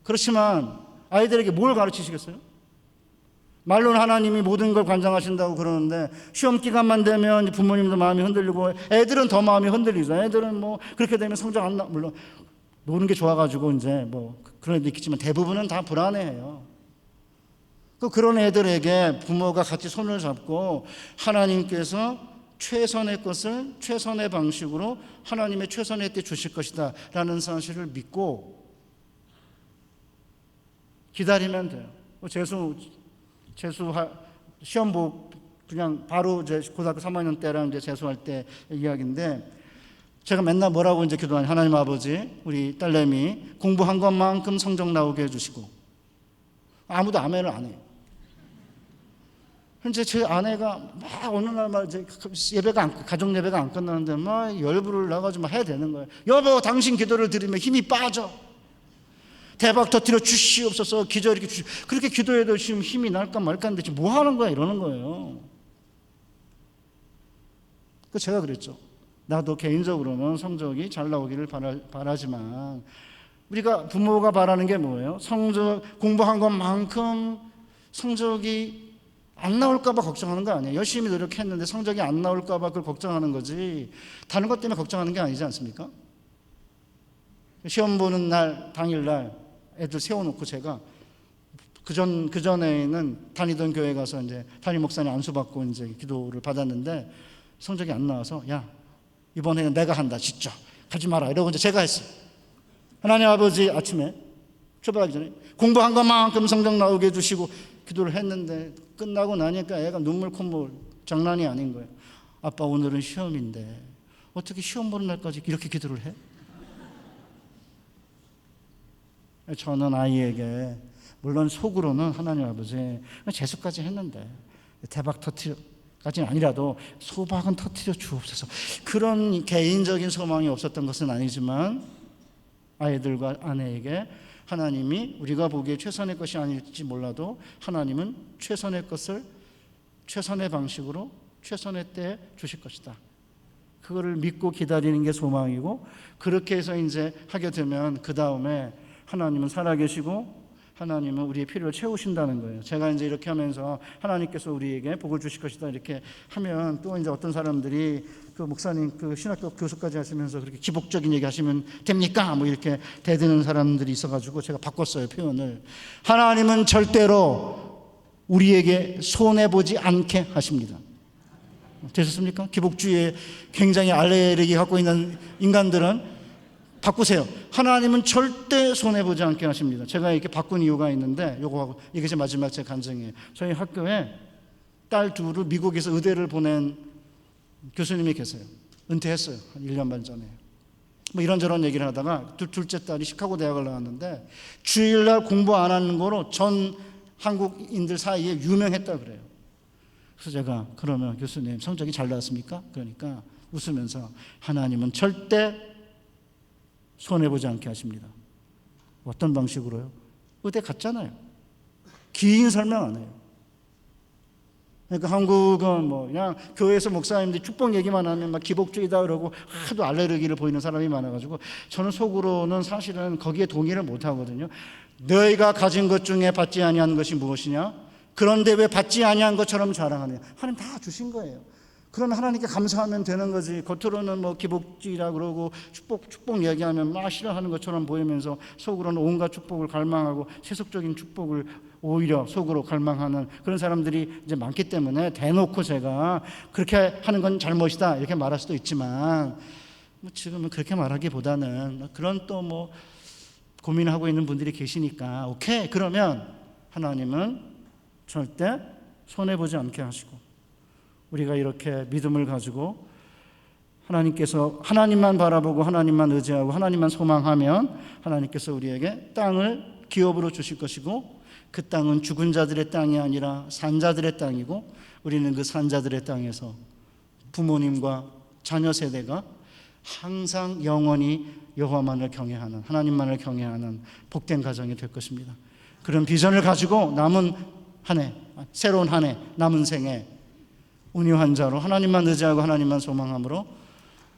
그렇지만 아이들에게 뭘 가르치시겠어요? 말로는 하나님이 모든 걸 관장하신다고 그러는데, 시험 기간만 되면 부모님도 마음이 흔들리고, 애들은 더 마음이 흔들리죠. 애들은 뭐 그렇게 되면 성적 안 나, 물론 노는 게 좋아가지고 이제 뭐 그런 애도 있겠지만 대부분은 다 불안해해요. 그런 애들에게 부모가 같이 손을 잡고 하나님께서 최선의 것을 최선의 방식으로 하나님의 최선의 때 주실 것이다 라는 사실을 믿고 기다리면 돼요. 재수 시험 보고 그냥 바로 이제 고등학교 3학년 때랑 이제 재수할 때 이야기인데, 제가 맨날 뭐라고 이제 기도하냐. 하나님 아버지, 우리 딸내미 공부한 것만큼 성적 나오게 해주시고. 아무도 아멘을 안 해요. 현재 제 아내가 막 어느 날 막 이제 가족 예배가 안 끝나는데 막 열불을 나가지고 막 해야 되는 거예요. 여보, 당신 기도를 드리면 힘이 빠져. 대박 터뜨려 주시옵소서. 기저 이렇게 그렇게 기도해도 지금 힘이 날까 말까 하는데 지금 뭐 하는 거야? 이러는 거예요. 그 제가 그랬죠. 나도 개인적으로는 성적이 잘 나오기를 바라지만, 우리가 부모가 바라는 게 뭐예요? 공부한 것만큼 성적이 안 나올까 봐 걱정하는 거 아니에요. 열심히 노력했는데 성적이 안 나올까 봐 그걸 걱정하는 거지, 다른 것 때문에 걱정하는 게 아니지 않습니까? 시험 보는 날 당일날 애들 세워놓고 제가 그전에는 다니던 교회 가서 이제 담임 목사님 안수받고 이제 기도를 받았는데, 성적이 안 나와서 야, 이번에는 내가 한다, 진짜 가지 마라 이러고 이제 제가 했어요. 하나님 아버지, 아침에 출발하기 전에 공부한 것만큼 성적 나오게 해주시고 기도를 했는데, 끝나고 나니까 애가 눈물 콧물 장난이 아닌 거예요. 아빠, 오늘은 시험인데 어떻게 시험 보는 날까지 이렇게 기도를 해? 저는 아이에게 물론 속으로는 하나님 아버지 재수까지 했는데 대박 터트려까지는 아니라도 소박은 터트려 주옵소서, 그런 개인적인 소망이 없었던 것은 아니지만, 아이들과 아내에게 하나님이 우리가 보기에 최선의 것이 아닐지 몰라도 하나님은 최선의 것을 최선의 방식으로 최선의 때에 주실 것이다, 그거를 믿고 기다리는 게 소망이고, 그렇게 해서 이제 하게 되면 그 다음에 하나님은 살아계시고 하나님은 우리의 필요를 채우신다는 거예요. 제가 이제 이렇게 하면서 하나님께서 우리에게 복을 주실 것이다 이렇게 하면, 또 이제 어떤 사람들이 그 목사님 그 신학교 교수까지 하시면서 그렇게 기복적인 얘기 하시면 됩니까? 뭐 이렇게 대드는 사람들이 있어가지고 제가 바꿨어요, 표현을. 하나님은 절대로 우리에게 손해보지 않게 하십니다. 되셨습니까? 기복주의에 굉장히 알레르기 갖고 있는 인간들은 바꾸세요. 하나님은 절대 손해보지 않게 하십니다. 제가 이렇게 바꾼 이유가 있는데, 요거하고 이게 제 마지막 제 간증이에요. 저희 학교에 딸 둘을 미국에서 의대를 보낸 교수님이 계세요. 은퇴했어요. 한 1년 반 전에. 뭐 이런저런 얘기를 하다가 둘째 딸이 시카고 대학을 나왔는데 주일날 공부 안 하는 거로 전 한국인들 사이에 유명했다 그래요. 그래서 제가, 그러면 교수님 성적이 잘 나왔습니까? 그러니까 웃으면서, 하나님은 절대 손해보지 않게 하십니다. 어떤 방식으로요? 의대 갔잖아요. 긴 설명 안 해요. 그러니까 한국은 뭐 그냥 교회에서 목사님들이 축복 얘기만 하면 막 기복주의다 그러고 하도 알레르기를 보이는 사람이 많아가지고, 저는 속으로는 사실은 거기에 동의를 못 하거든요. 너희가 가진 것 중에 받지 아니한 것이 무엇이냐? 그런데 왜 받지 아니한 것처럼 자랑하느냐? 하나님 다 주신 거예요. 그런 하나님께 감사하면 되는 거지. 겉으로는 뭐 기복주의라 그러고 축복 얘기하면 막 싫어하는 것처럼 보이면서 속으로는 온갖 축복을 갈망하고 세속적인 축복을 오히려 속으로 갈망하는 그런 사람들이 이제 많기 때문에 대놓고 제가 그렇게 하는 건 잘못이다 이렇게 말할 수도 있지만 지금은 그렇게 말하기보다는 그런 또 뭐 고민하고 있는 분들이 계시니까 오케이 그러면 하나님은 절대 손해보지 않게 하시고 우리가 이렇게 믿음을 가지고 하나님께서 하나님만 바라보고 하나님만 의지하고 하나님만 소망하면 하나님께서 우리에게 땅을 기업으로 주실 것이고 그 땅은 죽은 자들의 땅이 아니라 산자들의 땅이고 우리는 그 산자들의 땅에서 부모님과 자녀 세대가 항상 영원히 여호와만을 경외하는 하나님만을 경외하는 복된 가정이 될 것입니다. 그런 비전을 가지고 남은 한 해, 새로운 한 해, 남은 생에 온유한 자로 하나님만 의지하고 하나님만 소망함으로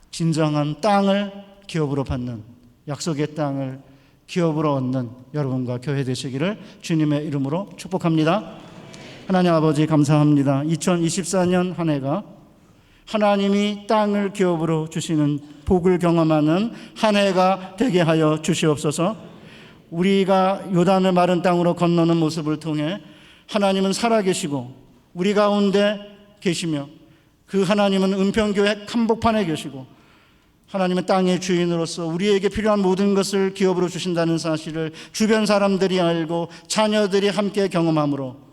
진정한 땅을 기업으로 받는 약속의 땅을 기업으로 얻는 여러분과 교회 되시기를 주님의 이름으로 축복합니다. 하나님 아버지 감사합니다. 2024년 한 해가 하나님이 땅을 기업으로 주시는 복을 경험하는 한 해가 되게 하여 주시옵소서. 우리가 요단을 마른 땅으로 건너는 모습을 통해 하나님은 살아계시고 우리 가운데 계시며 그 하나님은 은평교회 한복판에 계시고 하나님은 땅의 주인으로서 우리에게 필요한 모든 것을 기업으로 주신다는 사실을 주변 사람들이 알고 자녀들이 함께 경험함으로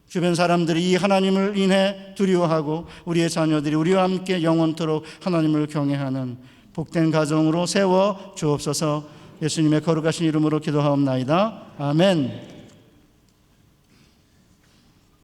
주변 사람들이 이 하나님을 인해 두려워하고 우리의 자녀들이 우리와 함께 영원토록 하나님을 경외하는 복된 가정으로 세워 주옵소서. 예수님의 거룩하신 이름으로 기도하옵나이다. 아멘.